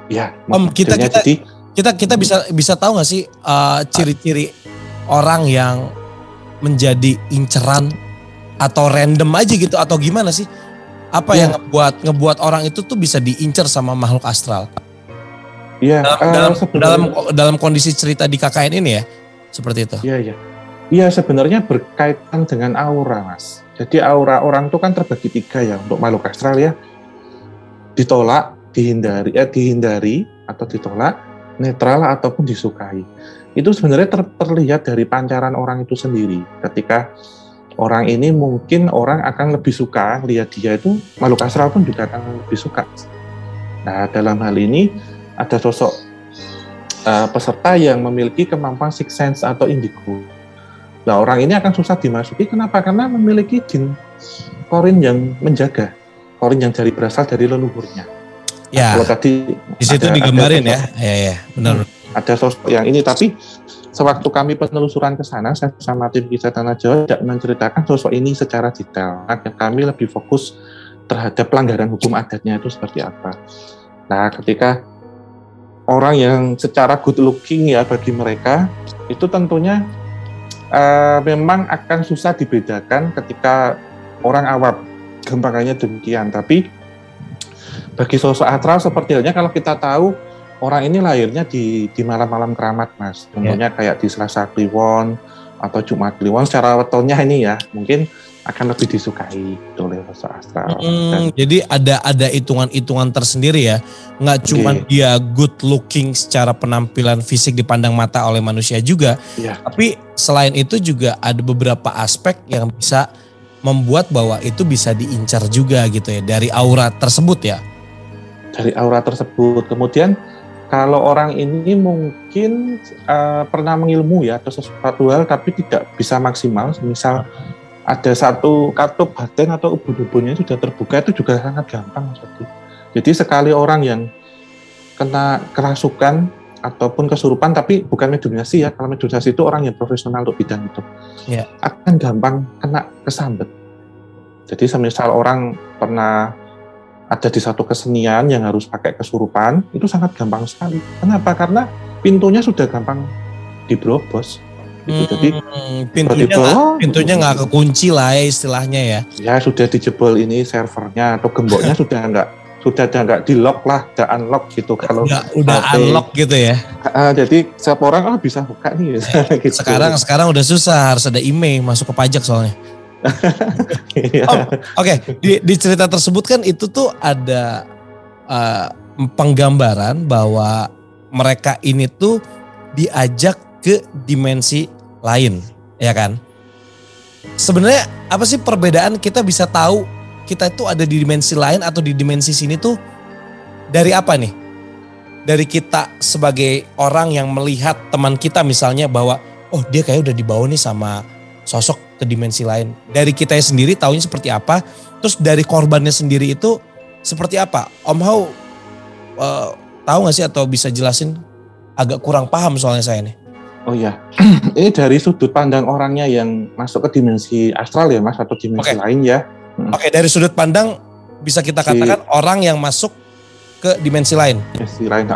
Ya, Om, kita bisa tahu nggak sih ciri-ciri orang yang menjadi inceran atau random aja gitu atau gimana sih? Apa yang ngebuat orang itu tuh bisa diincer sama makhluk astral? Iya. Dalam kondisi cerita di KKN ini ya, seperti itu. Iya. Iya, sebenarnya berkaitan dengan aura, Mas. Jadi aura orang itu kan terbagi 3 ya untuk makhluk astral ya. Ditolak, dihindari atau ditolak, netral ataupun disukai. Itu sebenarnya terlihat dari pancaran orang itu sendiri. Ketika orang ini mungkin orang akan lebih suka lihat dia itu, makhluk astral pun juga akan lebih suka. Nah, dalam hal ini ada sosok peserta yang memiliki kemampuan sixth sense atau indigo. Nah, orang ini akan susah dimasuki. Kenapa? Karena memiliki jin korin yang menjaga, korin yang berasal dari leluhurnya. Ya. Kalau tadi di situ digambarin ya. Ya, benar. Ada sosok yang ini, tapi sewaktu kami penelusuran ke sana, saya sama tim Kisah Tanah Jawa tidak menceritakan sosok ini secara detail. Karena kami lebih fokus terhadap pelanggaran hukum adatnya itu seperti apa. Nah, ketika orang yang secara good looking ya bagi mereka itu tentunya memang akan susah dibedakan ketika orang awam, gampangannya demikian. Tapi bagi sosok astral seperti halnya kalau kita tahu orang ini lahirnya di malam-malam keramat, Mas. Contohnya kayak di Selasa Kliwon atau Jumat Kliwon, secara wetonnya ini ya mungkin akan lebih disukai oleh sosok astral. Jadi ada hitungan-hitungan tersendiri ya, nggak cuma dia good looking secara penampilan fisik dipandang mata oleh manusia juga, tapi selain itu juga ada beberapa aspek yang bisa membuat bahwa itu bisa diincar juga gitu ya dari aura tersebut ya. Dari aura tersebut, kemudian kalau orang ini mungkin pernah mengilmu ya atau sesuatu hal tapi tidak bisa maksimal, misal ada satu kartu batin atau ubun-ubunnya sudah terbuka, itu juga sangat gampang. Jadi sekali orang yang kena kerasukan ataupun kesurupan, tapi bukan mediumasi ya, kalau mediumasi itu orang yang profesional untuk bidang itu, akan gampang kena kesambet. Jadi semisal orang pernah ada di satu kesenian yang harus pakai kesurupan, itu sangat gampang sekali. Kenapa? Karena pintunya sudah gampang diberobos. Jadi pintunya nggak kekunci lah ya istilahnya ya. Ya sudah dijebol ini servernya atau gemboknya sudah nggak di lock lah, udah unlock gitu kalau udah unlock gitu ya. Jadi setiap orang bisa buka nih. Gitu. Sekarang udah susah, harus ada email masuk ke pajak soalnya. Oke. Di cerita tersebut kan itu tuh ada penggambaran bahwa mereka ini tuh diajak ke dimensi lain, ya kan? Sebenarnya apa sih perbedaan kita bisa tahu kita itu ada di dimensi lain atau di dimensi sini tuh dari apa nih? Dari kita sebagai orang yang melihat teman kita misalnya bahwa oh dia kayak udah dibawa nih sama sosok ke dimensi lain. Dari kita sendiri taunya seperti apa? Terus dari korbannya sendiri itu seperti apa? Om Hao tahu nggak sih atau bisa jelasin? Agak kurang paham soalnya saya nih. Oh iya, ini dari sudut pandang orangnya yang masuk ke dimensi astral ya Mas, atau dimensi lain ya. Oke, dari sudut pandang bisa kita katakan orang yang masuk ke dimensi lain. Dimensi lain.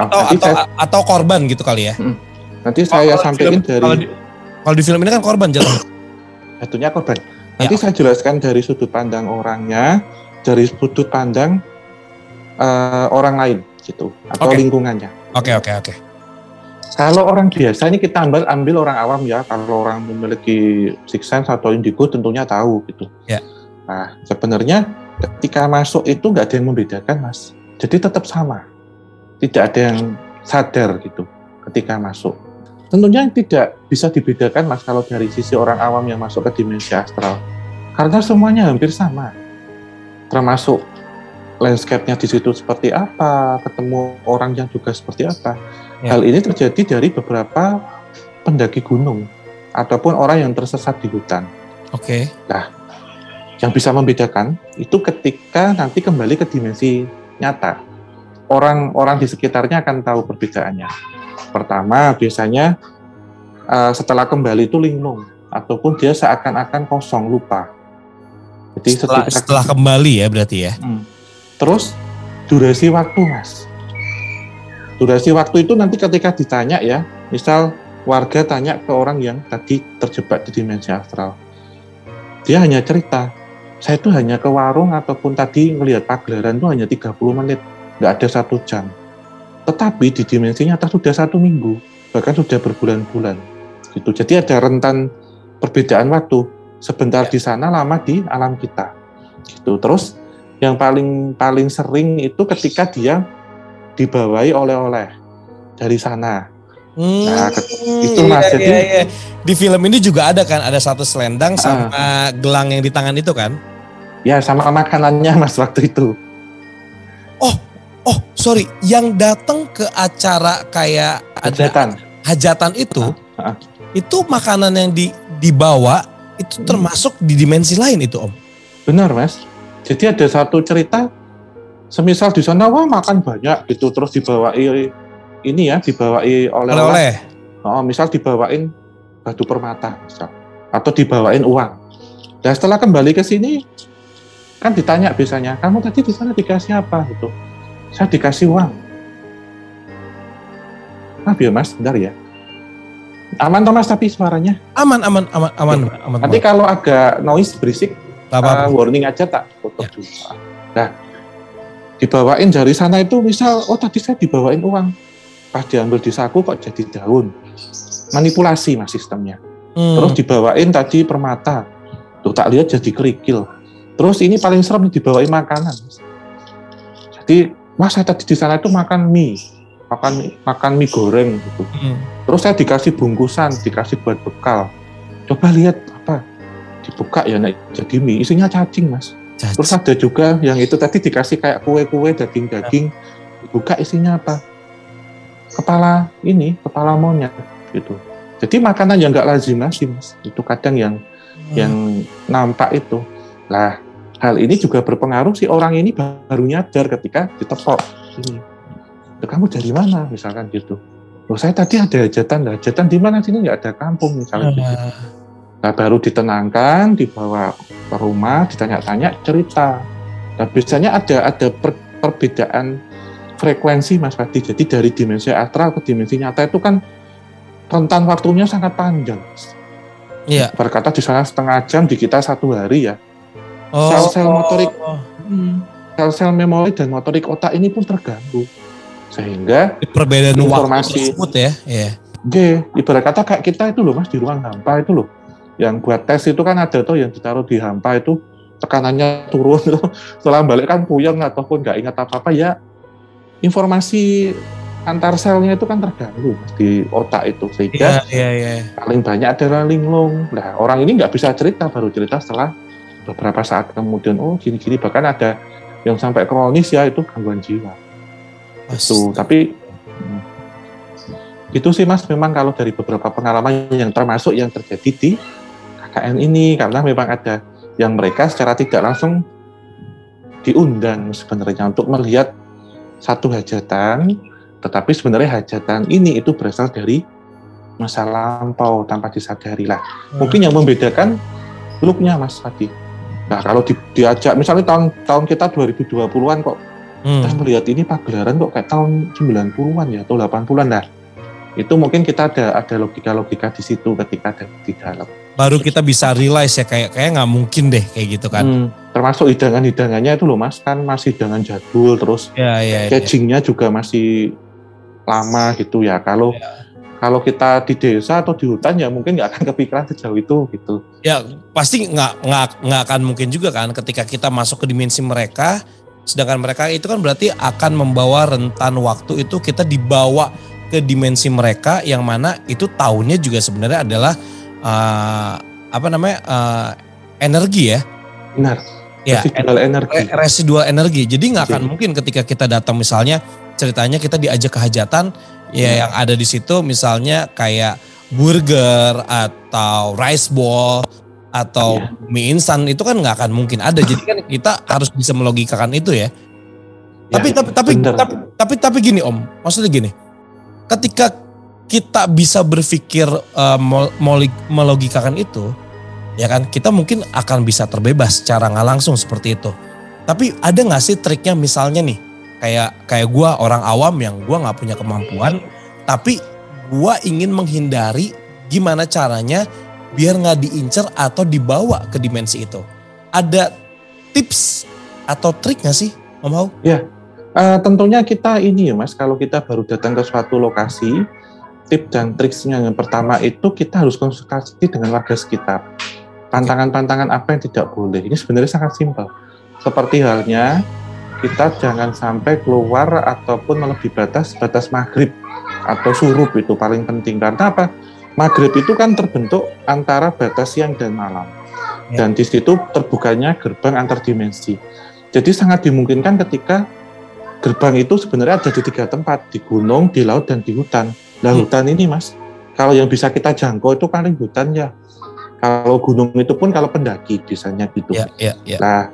Atau korban gitu kali ya. Nanti saya sampaikan dari... Kalau di film ini kan korban jelas. Satunya korban. Nanti saya jelaskan dari sudut pandang orangnya, dari sudut pandang orang lain gitu, atau lingkungannya. Oke. Kalau orang biasa ini kita ambil orang awam ya. Kalau orang memiliki sixth sense atau indigo tentunya tahu gitu. Nah sebenarnya ketika masuk itu nggak ada yang membedakan Mas. Jadi tetap sama. Tidak ada yang sadar gitu ketika masuk. Tentunya tidak bisa dibedakan Mas kalau dari sisi orang awam yang masuk ke dimensi astral. Karena semuanya hampir sama. Termasuk landscape-nya di situ seperti apa, ketemu orang yang juga seperti apa. Hal ini terjadi dari beberapa pendaki gunung ataupun orang yang tersesat di hutan. Nah, yang bisa membedakan itu ketika nanti kembali ke dimensi nyata. Orang-orang di sekitarnya akan tahu perbedaannya. Pertama, biasanya setelah kembali itu linglung ataupun dia seakan-akan kosong, lupa. Jadi setelah kembali ya berarti ya. Terus durasi waktu Mas. Durasi waktu itu nanti ketika ditanya ya, misal warga tanya ke orang yang tadi terjebak di dimensi astral. Dia hanya cerita, saya itu hanya ke warung ataupun tadi melihat pagelaran itu hanya 30 menit, nggak ada 1 jam. Tetapi di dimensi nyata sudah 1 minggu, bahkan sudah berbulan-bulan. Gitu. Jadi ada rentan perbedaan waktu, sebentar di sana, lama di alam kita. Gitu. Terus yang paling sering itu ketika dia dibawahi oleh-oleh dari sana. Nah, itu Mas. Jadi di film ini juga ada kan, ada satu selendang sama gelang yang di tangan itu kan? Ya, sama makanannya Mas waktu itu. Oh, Oh sorry, yang datang ke acara kayak hajatan itu, itu makanan yang dibawa itu termasuk di dimensi lain itu Om? Benar Mas. Jadi ada satu cerita, semisal di sana wah makan banyak gitu, terus dibawain ini ya, dibawain oleh-oleh. Oh, misal dibawain batu permata misal, atau dibawain uang. Dan setelah kembali ke sini kan ditanya biasanya, kamu tadi di sana dikasih apa gitu? Saya dikasih uang. Ya Mas, bentar ya. Aman toh Mas tapi suaranya? Aman. Nanti kalau agak noise berisik, warning aja tak tutup dulu. Nah, dibawain dari sana itu misal, oh tadi saya dibawain uang. Pas diambil di saku kok jadi daun. Manipulasi Mas sistemnya. Terus dibawain tadi permata. Tuh tak lihat jadi kerikil. Terus ini paling serem dibawain makanan. Jadi, wah saya tadi di sana itu makan mie goreng gitu. Terus saya dikasih bungkusan, dikasih buat bekal. Coba lihat apa? Dibuka ya jadi mie, isinya cacing Mas. Terus ada juga yang itu tadi dikasih kayak kue-kue, daging-daging. Dibuka isinya apa? Kepala monyet gitu. Jadi makanan yang nggak lazim Mas. Itu kadang yang nampak itu. Lah, hal ini juga berpengaruh si orang ini baru nyadar ketika ditepok. Ini. Kamu dari mana misalkan gitu. Loh saya tadi ada hajatan di mana sini nggak ada kampung misalnya gitu. Nah baru ditenangkan, dibawa ke rumah, ditanya-tanya cerita. Nah biasanya ada perbedaan frekuensi Mas Fadi. Jadi dari dimensi astral ke dimensi nyata itu kan rentan waktunya sangat panjang. Iya. Berkata di sana setengah jam, di kita 1 hari ya. Sel-sel motorik, sel-sel memori dan motorik otak ini pun terganggu. Sehingga perbedaan informasi tersebut ya. Iya. Ibarat kata kayak kita itu loh Mas di ruang hampa itu loh. Yang buat tes itu kan ada tuh yang ditaruh di hampa itu tekanannya turun tuh. Setelah balik kan puyeng ataupun nggak ingat apa-apa ya. Informasi antar selnya itu kan terganggu Mas, di otak itu sehingga paling banyak adalah linglung. Nah orang ini nggak bisa cerita, baru cerita setelah beberapa saat kemudian oh gini-gini, bahkan ada yang sampai kronis ya itu gangguan jiwa. Itu tapi itu sih Mas memang kalau dari beberapa pengalaman yang termasuk yang terjadi di KKN ini, karena memang ada yang mereka secara tidak langsung diundang sebenarnya untuk melihat satu hajatan, tetapi sebenarnya hajatan ini itu berasal dari masa lampau tanpa disadari lah. Mungkin yang membedakan look-nya Mas Fadi. Nah kalau diajak misalnya tahun kita 2020-an kok kita melihat ini pagelaran kok kayak tahun 90-an ya atau 80-an lah. Itu mungkin kita ada logika-logika di situ ketika ada di dalam. Baru kita bisa realize ya kayak nggak mungkin deh kayak gitu kan. Termasuk hidangan-hidangannya itu loh Mas, kan masih hidangan jadul, terus packagingnya juga masih lama gitu ya. Kalau kita di desa atau di hutan ya mungkin nggak akan kepikiran sejauh itu gitu. Ya pasti nggak akan mungkin juga kan ketika kita masuk ke dimensi mereka. Sedangkan mereka itu kan berarti akan membawa rentan waktu itu kita dibawa ke dimensi mereka yang mana itu tahunnya juga sebenarnya adalah energi ya. Benar. Ya, residual energi. Jadi nggak akan mungkin ketika kita datang misalnya ceritanya kita diajak ke hajatan ya yang ada di situ misalnya kayak burger atau rice ball atau mie instan itu kan nggak akan mungkin ada. Jadi kan kita harus bisa melogikakan itu ya. Tapi gini Om, maksudnya gini. Ketika kita bisa berpikir melogikakan itu, ya kan kita mungkin akan bisa terbebas secara nggak langsung seperti itu. Tapi ada nggak sih triknya misalnya nih, kayak gue orang awam yang gue nggak punya kemampuan, tapi gue ingin menghindari gimana caranya biar nggak diincer atau dibawa ke dimensi itu. Ada tips atau trik nggak sih Om Hau? Ya, tentunya kita ini ya Mas, kalau kita baru datang ke suatu lokasi, tip dan triksnya yang pertama itu kita harus konsultasi dengan warga sekitar. Pantangan-pantangan apa yang tidak boleh, ini sebenarnya sangat simpel. Seperti halnya kita jangan sampai keluar ataupun melebihi batas maghrib atau surup, itu paling penting. Karena apa? Maghrib itu kan terbentuk antara batas siang dan malam. Dan di situ terbukanya gerbang antar dimensi. Jadi sangat dimungkinkan ketika gerbang itu sebenarnya ada di 3 tempat, di gunung, di laut, dan di hutan. Nah hutan ini Mas, kalau yang bisa kita jangkau itu paling hutan ya. Kalau gunung itu pun kalau pendaki biasanya gitu. Nah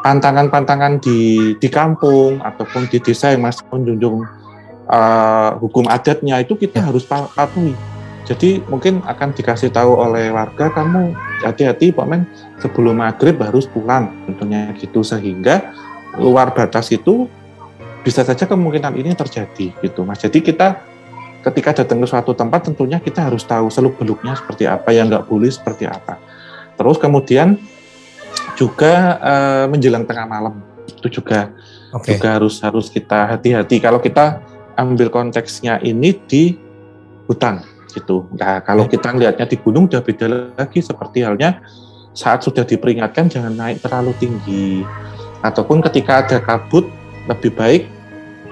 pantangan-pantangan di kampung ataupun di desa yang masih menjunjung hukum adatnya itu kita harus patuhi. Jadi mungkin akan dikasih tahu oleh warga, kamu hati-hati Pak Men, sebelum maghrib harus pulang, tentunya gitu, sehingga luar batas itu bisa saja kemungkinan ini terjadi gitu Mas. Jadi kita ketika datang ke suatu tempat tentunya kita harus tahu seluk-beluknya seperti apa, yang nggak boleh seperti apa. Terus kemudian juga menjelang tengah malam itu juga harus kita hati-hati. Kalau kita ambil konteksnya ini di hutan gitu. Nah kalau kita lihatnya di gunung udah beda lagi, seperti halnya saat sudah diperingatkan jangan naik terlalu tinggi, ataupun ketika ada kabut lebih baik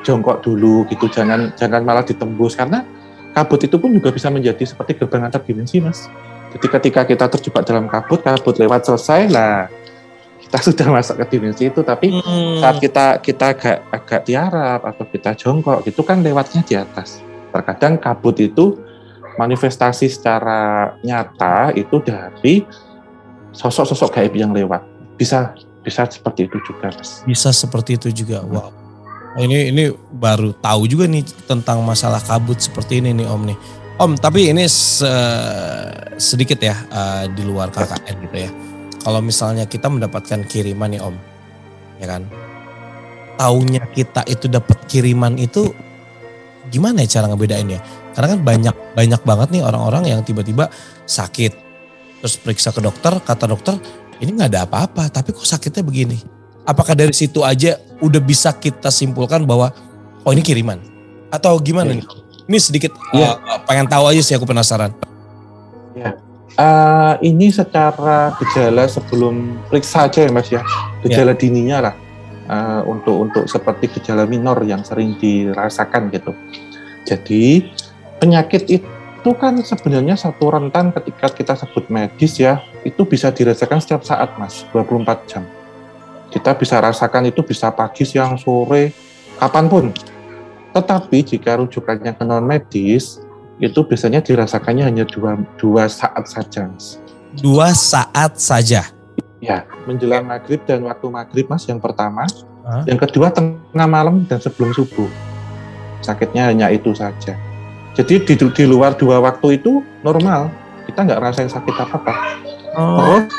jongkok dulu gitu, jangan malah ditembus, karena kabut itu pun juga bisa menjadi seperti gerbang antar dimensi Mas. Jadi ketika kita terjebak dalam kabut lewat selesai lah, kita sudah masuk ke dimensi itu. Tapi saat kita agak tiarap atau kita jongkok itu kan lewatnya di atas. Terkadang kabut itu manifestasi secara nyata itu dari sosok-sosok gaib yang lewat. Bisa seperti itu juga Mas. Bisa seperti itu juga. Wow. Ini baru tahu juga nih tentang masalah kabut seperti ini nih Om nih. Om, tapi ini sedikit ya di luar KKN gitu ya. Kalau misalnya kita mendapatkan kiriman nih Om, ya kan? Taunya kita itu dapat kiriman itu gimana ya cara ngebedainnya? Karena kan banyak banget nih orang-orang yang tiba-tiba sakit, terus periksa ke dokter, kata dokter ini nggak ada apa-apa, tapi kok sakitnya begini? Apakah dari situ aja udah bisa kita simpulkan bahwa oh ini kiriman? Atau gimana nih? Ini sedikit pengen tahu aja sih, aku penasaran. Ya, ini secara gejala sebelum periksa aja ya Mas ya, gejala dininya lah, untuk seperti gejala minor yang sering dirasakan gitu. Jadi penyakit itu kan sebenarnya satu rentan ketika kita sebut medis ya, itu bisa dirasakan setiap saat Mas, 24 jam. Kita bisa rasakan itu bisa pagi, siang, sore, kapanpun. Tetapi jika rujukannya ke non medis, itu biasanya dirasakannya hanya dua saat saja, Mas. 2 saat saja? Ya, menjelang maghrib dan waktu maghrib, Mas, yang pertama. Yang kedua, tengah malam dan sebelum subuh. Sakitnya hanya itu saja. Jadi di luar 2 waktu itu normal. Kita nggak rasain sakit apa-apa. Terus,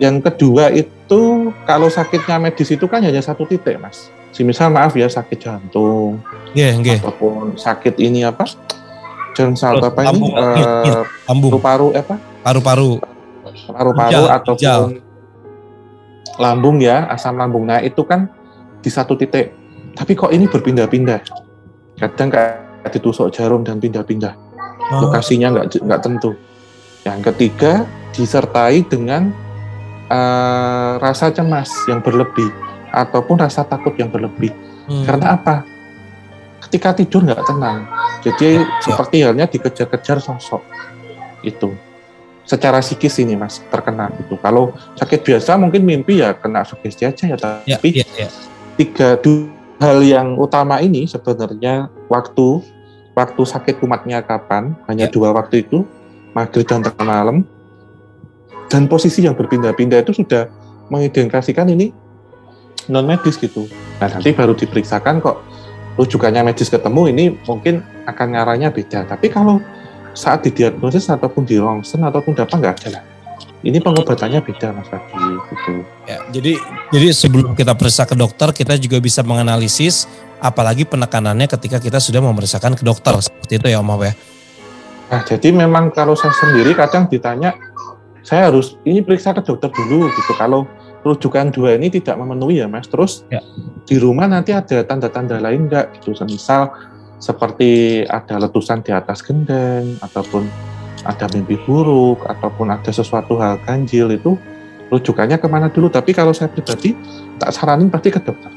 yang kedua itu, kalau sakitnya medis itu kan hanya 1 titik, Mas. Misal maaf ya, sakit jantung. Ataupun sakit ini apa? Paru-paru ataupun lambung ya, asam lambung. Nah itu kan di 1 titik. Tapi kok ini berpindah-pindah? Kadang kayak ditusuk jarum dan pindah-pindah. Lokasinya nggak tentu. Yang ketiga disertai dengan rasa cemas yang berlebih ataupun rasa takut yang berlebih. Karena apa? Ketika tidur nggak tenang. Jadi seperti halnya dikejar-kejar sosok itu. Secara psikis ini Mas terkena gitu. Kalau sakit biasa mungkin mimpi ya kena sugesti aja ya. Tapi 3 hal yang utama ini sebenarnya waktu sakit kumatnya kapan, hanya 2 waktu itu, maghrib dan tengah malam, dan posisi yang berpindah-pindah itu sudah mengidentifikasikan ini non medis gitu. Nah nanti baru diperiksakan kok rujukannya medis ketemu, ini mungkin akan ngarahnya beda. Tapi kalau saat didiagnosis ataupun di rongsen ataupun apa nggak ada lah. Ini pengobatannya beda Mas Fadi gitu. Ya, jadi sebelum kita periksa ke dokter kita juga bisa menganalisis, apalagi penekanannya ketika kita sudah memeriksakan ke dokter seperti itu ya Om ya. Nah jadi memang kalau saya sendiri kadang ditanya, saya harus ini periksa ke dokter dulu gitu. Kalau rujukan 2 ini tidak memenuhi ya Mas, terus di rumah nanti ada tanda-tanda lain enggak gitu, misal seperti ada letusan di atas gendeng ataupun ada mimpi buruk ataupun ada sesuatu hal ganjil, itu rujukannya kemana dulu. Tapi kalau saya pribadi tak saranin pasti ke dokter.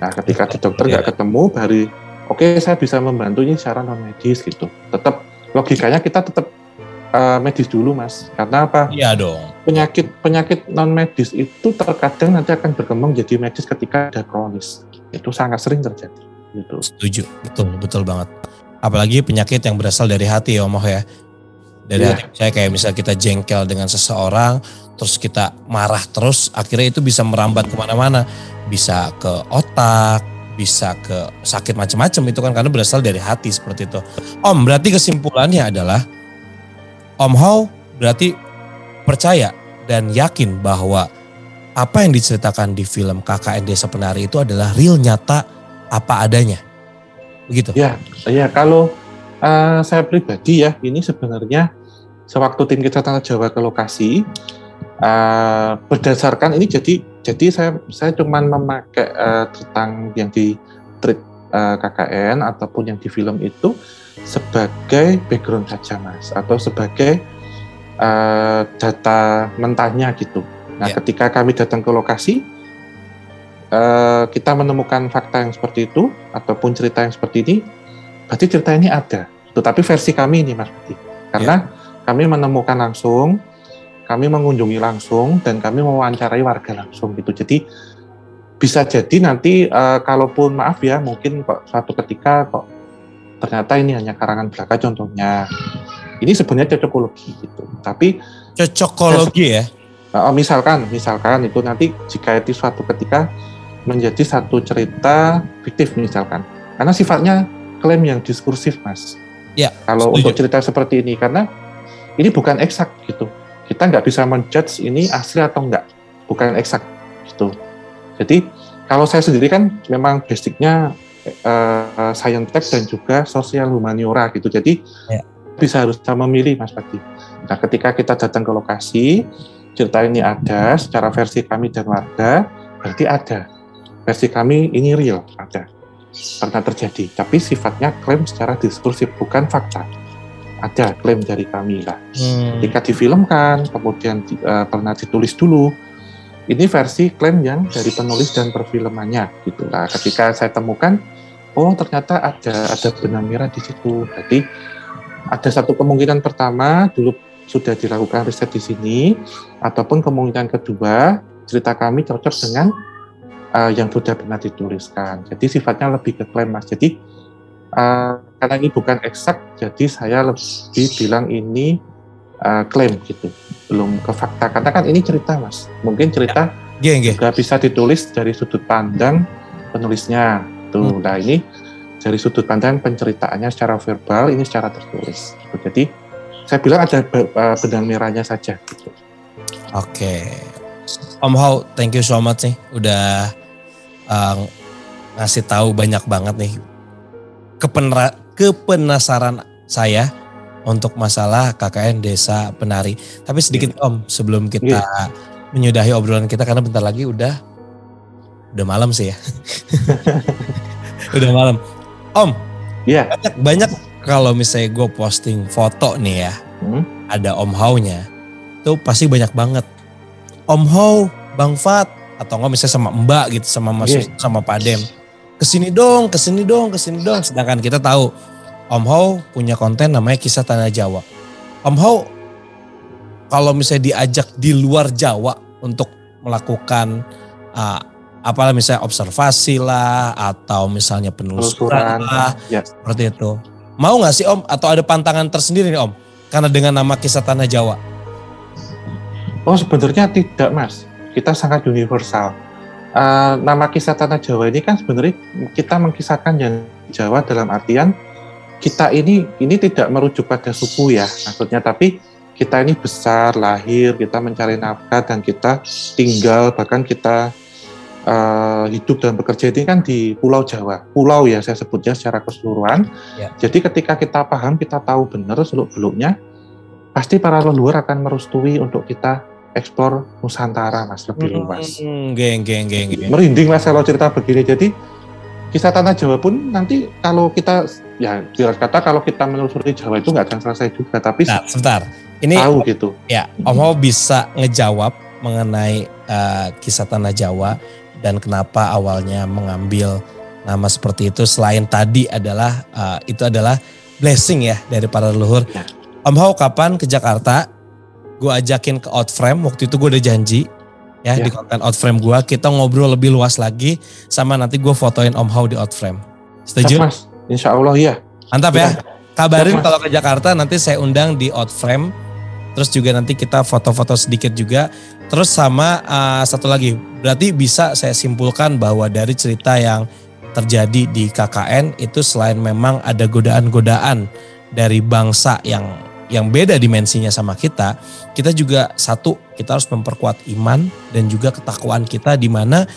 Nah ketika di dokter nggak ketemu, baru oke, saya bisa membantu ini secara non medis gitu. Tetap logikanya kita tetap medis dulu Mas, karena apa? Iya dong. Penyakit non medis itu terkadang nanti akan berkembang jadi medis ketika ada kronis. Itu sangat sering terjadi. Gitu. Setuju, betul banget. Apalagi penyakit yang berasal dari hati ya Om Ho ya. Dari hati saya kayak misalnya kita jengkel dengan seseorang, terus kita marah terus, akhirnya itu bisa merambat kemana-mana. Bisa ke otak, bisa ke sakit macam-macam, itu kan karena berasal dari hati seperti itu. Om, berarti kesimpulannya adalah Om Ho berarti percaya dan yakin bahwa apa yang diceritakan di film KKN Desa Penari itu adalah real, nyata, apa adanya. Begitu? Ya kalau saya pribadi ya, ini sebenarnya sewaktu tim Kisah Tanah Jawa ke lokasi, berdasarkan ini jadi saya cuma memakai tentang yang di treat KKN ataupun yang di film itu sebagai background saja Mas, atau sebagai data mentahnya gitu. Nah ketika kami datang ke lokasi, kita menemukan fakta yang seperti itu ataupun cerita yang seperti ini, berarti cerita ini ada. Tetapi versi kami ini Mas Budi, karena kami menemukan langsung, kami mengunjungi langsung, dan kami mewawancarai warga langsung gitu. Jadi bisa jadi nanti kalaupun maaf ya, mungkin kok suatu ketika kok ternyata ini hanya karangan belaka contohnya, ini sebenarnya cocokologi gitu. Tapi cocokologi ya? Misalkan itu nanti jika itu suatu ketika menjadi satu cerita fiktif misalkan, karena sifatnya klaim yang diskursif Mas. Ya. Kalau setuju. untuk cerita seperti ini, karena ini bukan eksak gitu, kita nggak bisa menjudge ini asli atau enggak, bukan eksak gitu. Jadi kalau saya sendiri kan memang basicnya saintek dan juga sosial humaniora gitu, jadi bisa harus memilih Mas Padi. Nah ketika kita datang ke lokasi, cerita ini ada secara versi kami dan warga, berarti ada. Versi kami ini real, ada, pernah terjadi. Tapi sifatnya klaim secara diskursif, bukan fakta. Ada klaim dari kami lah. Ketika difilmkan, kemudian pernah ditulis dulu. Ini versi klaim yang dari penulis dan perfilmannya, gitu lah. Ketika saya temukan, oh ternyata ada benang merah di situ. Jadi ada satu kemungkinan pertama dulu sudah dilakukan riset di sini, ataupun kemungkinan kedua cerita kami cocok dengan yang sudah pernah dituliskan. Jadi sifatnya lebih ke klaim Mas. Jadi karena ini bukan eksak, jadi saya lebih bilang ini klaim gitu, belum ke fakta. Karena kan ini cerita Mas. Mungkin cerita juga bisa ditulis dari sudut pandang penulisnya. Tuh, nah ini dari sudut pandang penceritaannya secara verbal, ini secara tertulis. Jadi saya bilang ada benang merahnya saja. Gitu. Oke. Om Ho, thank you so much nih udah ngasih tahu banyak banget nih kepenasaran saya untuk masalah KKN Desa Penari. Tapi sedikit Om, sebelum kita menyudahi obrolan kita karena bentar lagi udah malam sih ya. Udah malam. Om, banyak kalau misalnya gue posting foto nih ya, ada Om Ho-nya, tuh pasti banyak banget. Om Ho, Bang Fat, atau enggak misalnya sama Mbak gitu, sama Mas sama Pak Dem. Kesini dong. Sedangkan kita tahu Om Ho punya konten namanya Kisah Tanah Jawa. Om Ho, kalau misalnya diajak di luar Jawa untuk melakukan apalah misalnya observasi lah, atau misalnya penelusuran lah, seperti itu. Mau gak sih Om? Atau ada pantangan tersendiri nih Om? Karena dengan nama Kisah Tanah Jawa. Oh sebenarnya tidak Mas. Kita sangat universal. Nama Kisah Tanah Jawa ini kan sebenarnya kita mengkisahkan yang Jawa dalam artian kita ini tidak merujuk pada suku ya maksudnya, tapi kita ini besar, lahir, kita mencari nafkah dan kita tinggal, bahkan kita hidup dan bekerja ini kan di Pulau Jawa. Pulau ya saya sebutnya secara keseluruhan. Jadi ketika kita paham, kita tahu benar seluk-beluknya, pasti para leluhur akan merestui untuk kita ekspor Nusantara Mas, lebih luas. Merinding Mas kalau cerita begini. Jadi Kisah Tanah Jawa pun nanti kalau kita ya biar kata kalau kita menelusuri Jawa itu nggak akan selesai juga, tapi sebentar. Ini tahu gitu. Ya, Om Ho bisa ngejawab mengenai Kisah Tanah Jawa dan kenapa awalnya mengambil nama seperti itu, selain tadi adalah itu adalah blessing ya dari para leluhur. Om Ho kapan ke Jakarta? Gue ajakin ke Outframe, waktu itu gue udah janji. ya di konten Outframe gue. Kita ngobrol lebih luas lagi sama nanti gue fotoin Om Hao di Outframe. Setuju? Siap, Mas. Insya Allah ya. Mantap ya. Kabarin Siap, kalau ke Jakarta nanti saya undang di Outframe. Terus juga nanti kita foto-foto sedikit juga. Terus sama satu lagi, berarti bisa saya simpulkan bahwa dari cerita yang terjadi di KKN itu selain memang ada godaan-godaan dari bangsa yang beda dimensinya sama kita juga satu, kita harus memperkuat iman dan juga ketakwaan kita di mana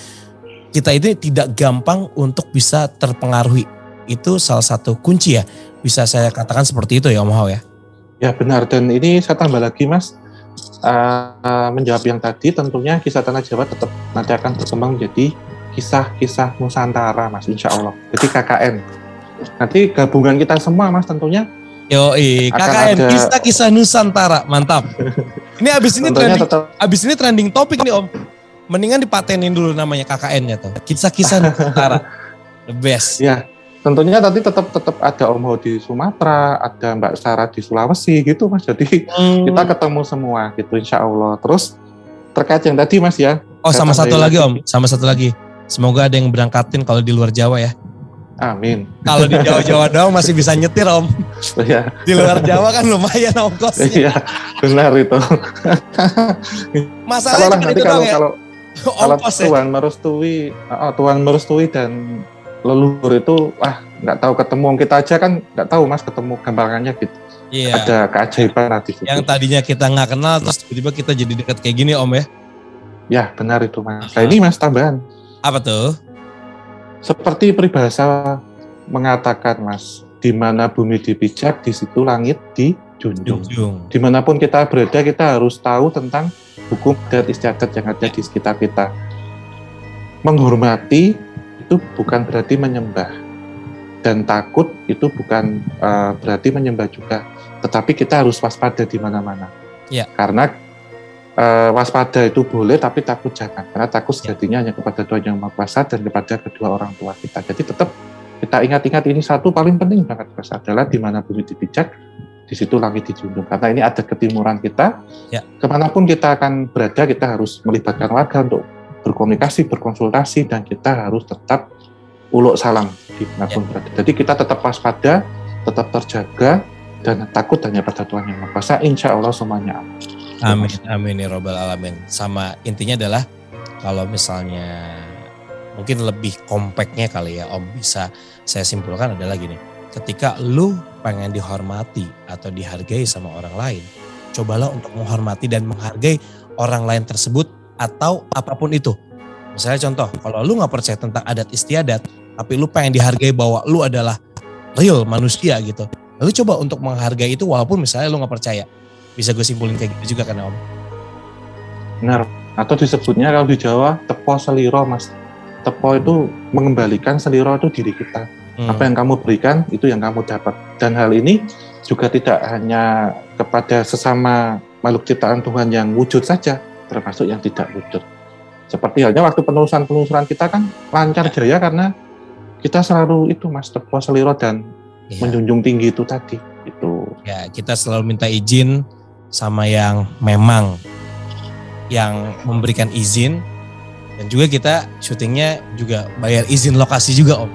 kita ini tidak gampang untuk bisa terpengaruhi. Itu salah satu kunci ya, bisa saya katakan seperti itu ya Om Hao ya. Ya benar, dan ini saya tambah lagi Mas, menjawab yang tadi tentunya kisah Tanah Jawa tetap nanti akan berkembang menjadi kisah-kisah Nusantara Mas, insya Allah. Jadi KKN, nanti gabungan kita semua Mas tentunya. Yoi, KKN, kisah-kisah Nusantara, mantap. Ini abis ini trending topik nih Om. Mendingan dipatenin dulu namanya KKN-nya tuh, kisah-kisah Nusantara, the best. Ya. Tentunya tadi tetap ada Om Hao di Sumatera, ada Mbak Sarah di Sulawesi gitu Mas. Jadi kita ketemu semua gitu insya Allah. Terus terkait yang tadi Mas ya. Oh sama satu lagi Om, sama satu lagi. Semoga ada yang berangkatin kalau di luar Jawa ya. Amin. Kalau di Jawa doang masih bisa nyetir Om. Iya. Di luar Jawa kan lumayan ongkosnya. Iya benar itu. Masalahnya kan itu doang ya. Kalau Tuhan merestui dan leluhur itu nggak tahu ketemu kita aja kan nggak tahu Mas ketemu gambarannya gitu. Iya. Ada keajaiban nanti. Yang tadinya kita nggak kenal terus tiba-tiba kita jadi dekat kayak gini Om ya. Ya benar itu Mas. Nah ini Mas tambahan. Apa tuh? Seperti peribahasa mengatakan Mas, di mana bumi dipijak di situ langit dijunjung. Dimanapun kita berada kita harus tahu tentang hukum dan istiadat yang ada di sekitar kita. Menghormati itu bukan berarti menyembah, dan takut itu bukan berarti menyembah juga, tetapi kita harus waspada di mana-mana. Ya. Karena waspada itu boleh, tapi takut jangan. Karena takut sejatinya hanya kepada Tuhan Yang Maha Kuasa dan kepada kedua orang tua kita. Jadi tetap kita ingat-ingat ini satu paling penting banget Mas, adalah di mana bumi dipijak, di situ langit dijunjung. Karena ini ada ketimuran kita. Ya. Kemanapun kita akan berada, kita harus melibatkan warga untuk berkomunikasi, berkonsultasi, dan kita harus tetap uluk salam dimanapun berada. Jadi kita tetap waspada, tetap terjaga, dan takut hanya pada Tuhan Yang Maha Kuasa. Insya Allah semuanya amin. Amin ya Robbal Alamin. Sama intinya adalah kalau misalnya mungkin lebih kompaknya kali ya Om bisa saya simpulkan adalah gini. Ketika lu pengen dihormati atau dihargai sama orang lain, cobalah untuk menghormati dan menghargai orang lain tersebut atau apapun itu. Misalnya contoh, kalau lu gak percaya tentang adat istiadat, tapi lu pengen dihargai bahwa lu adalah real manusia gitu. Lalu coba untuk menghargai itu walaupun misalnya lu gak percaya. Bisa gue simpulin kayak gitu juga kan Om? Benar, atau disebutnya kalau di Jawa, tepo seliro Mas. Tepo itu mengembalikan, seliro itu diri kita. Apa yang kamu berikan, itu yang kamu dapat. Dan hal ini juga tidak hanya kepada sesama makhluk ciptaan Tuhan yang wujud saja, termasuk yang tidak wujud. Seperti halnya waktu penelusuran kita kan lancar jaya karena kita selalu itu Mas, tepo seliro dan menjunjung tinggi itu tadi. Itu. Ya, kita selalu minta izin sama yang memang yang memberikan izin, dan juga kita syutingnya juga bayar izin lokasi juga Om.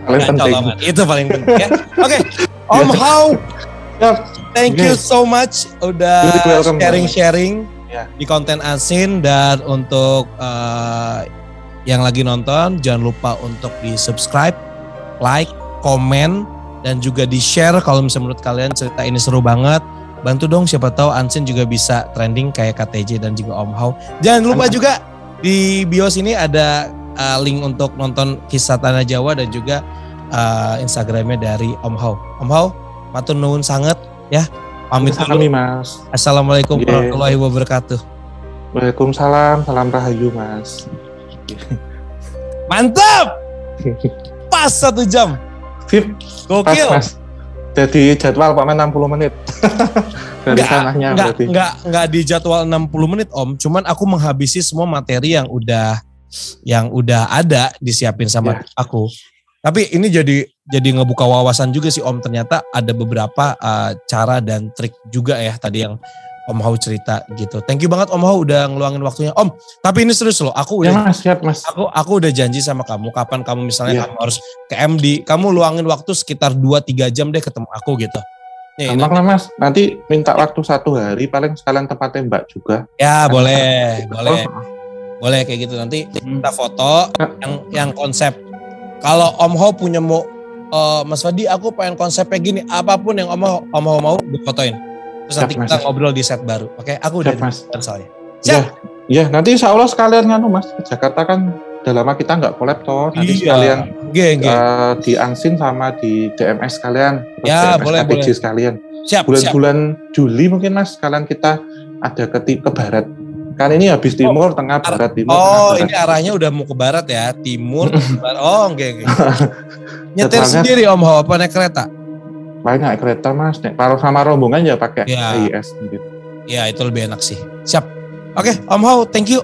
Paling penting. Itu paling penting ya. Oke, Om Hao. Thank you so much udah sharing-sharing di konten Asin, dan untuk yang lagi nonton jangan lupa untuk di subscribe, like, komen, dan juga di share kalau misalnya menurut kalian cerita ini seru banget. Bantu dong, siapa tahu Ansin juga bisa trending kayak KTJ dan juga Om Hao. Jangan lupa juga di bio sini ada link untuk nonton Kisah Tanah Jawa dan juga Instagramnya dari Om Hao. Om Hao, matur nuwun sangat ya. Pamit dulu Mas. Assalamualaikum warahmatullahi wabarakatuh. Waalaikumsalam, salam rahayu Mas. Mantap. Pas 1 jam. Sip. Gokil. Pas, Mas. Jadi jadwal Pak 60 menit. Dari sananya berarti. Enggak di jadwal 60 menit Om, cuman aku menghabisi semua materi yang udah ada disiapin sama aku. Tapi ini jadi ngebuka wawasan juga sih Om, ternyata ada beberapa cara dan trik juga ya tadi yang Om Hao cerita gitu. Thank you banget Om Hao udah ngeluangin waktunya. Om, tapi ini serius loh. Aku udah Mas, siap Mas. Aku udah janji sama kamu kapan kamu misalnya Iya. kamu harus ke MD, kamu luangin waktu sekitar 2-3 jam deh ketemu aku gitu. Nih, Gampang lah Mas, nanti minta waktu 1 hari paling sekalian tempat tembak juga. ya boleh kayak gitu. Nanti kita foto yang konsep. Kalau Om Hao punya mau Mas Fadi aku pengen konsepnya gini, apapun yang Om Hao mau gue fotoin. Terus nanti Siap, kita Mas. ngobrol di set baru. Oke, aku udah Siap, Mas. soalnya. Iya, nanti insya Allah sekalian Mas, ke Jakarta kan udah lama kita nggak collab toh, nanti sekalian di Angsin sama di DMS sekalian, ya, DMS boleh. sekalian. Siap. Bulan Juli mungkin Mas, sekalian kita ada ke barat. Kan ini habis timur, tengah, barat, timur. Oh, tengah, ini arahnya udah mau ke barat ya, timur, barat. Oh, oke. Nyetir Jadwalnya, sendiri Om Hao apa naik kereta? Paling naik kereta Mas, kalau sama rombongan ya pakai Ya. AIS gitu. Ya, itu lebih enak sih. Siap. Oke, Om Hao, thank you.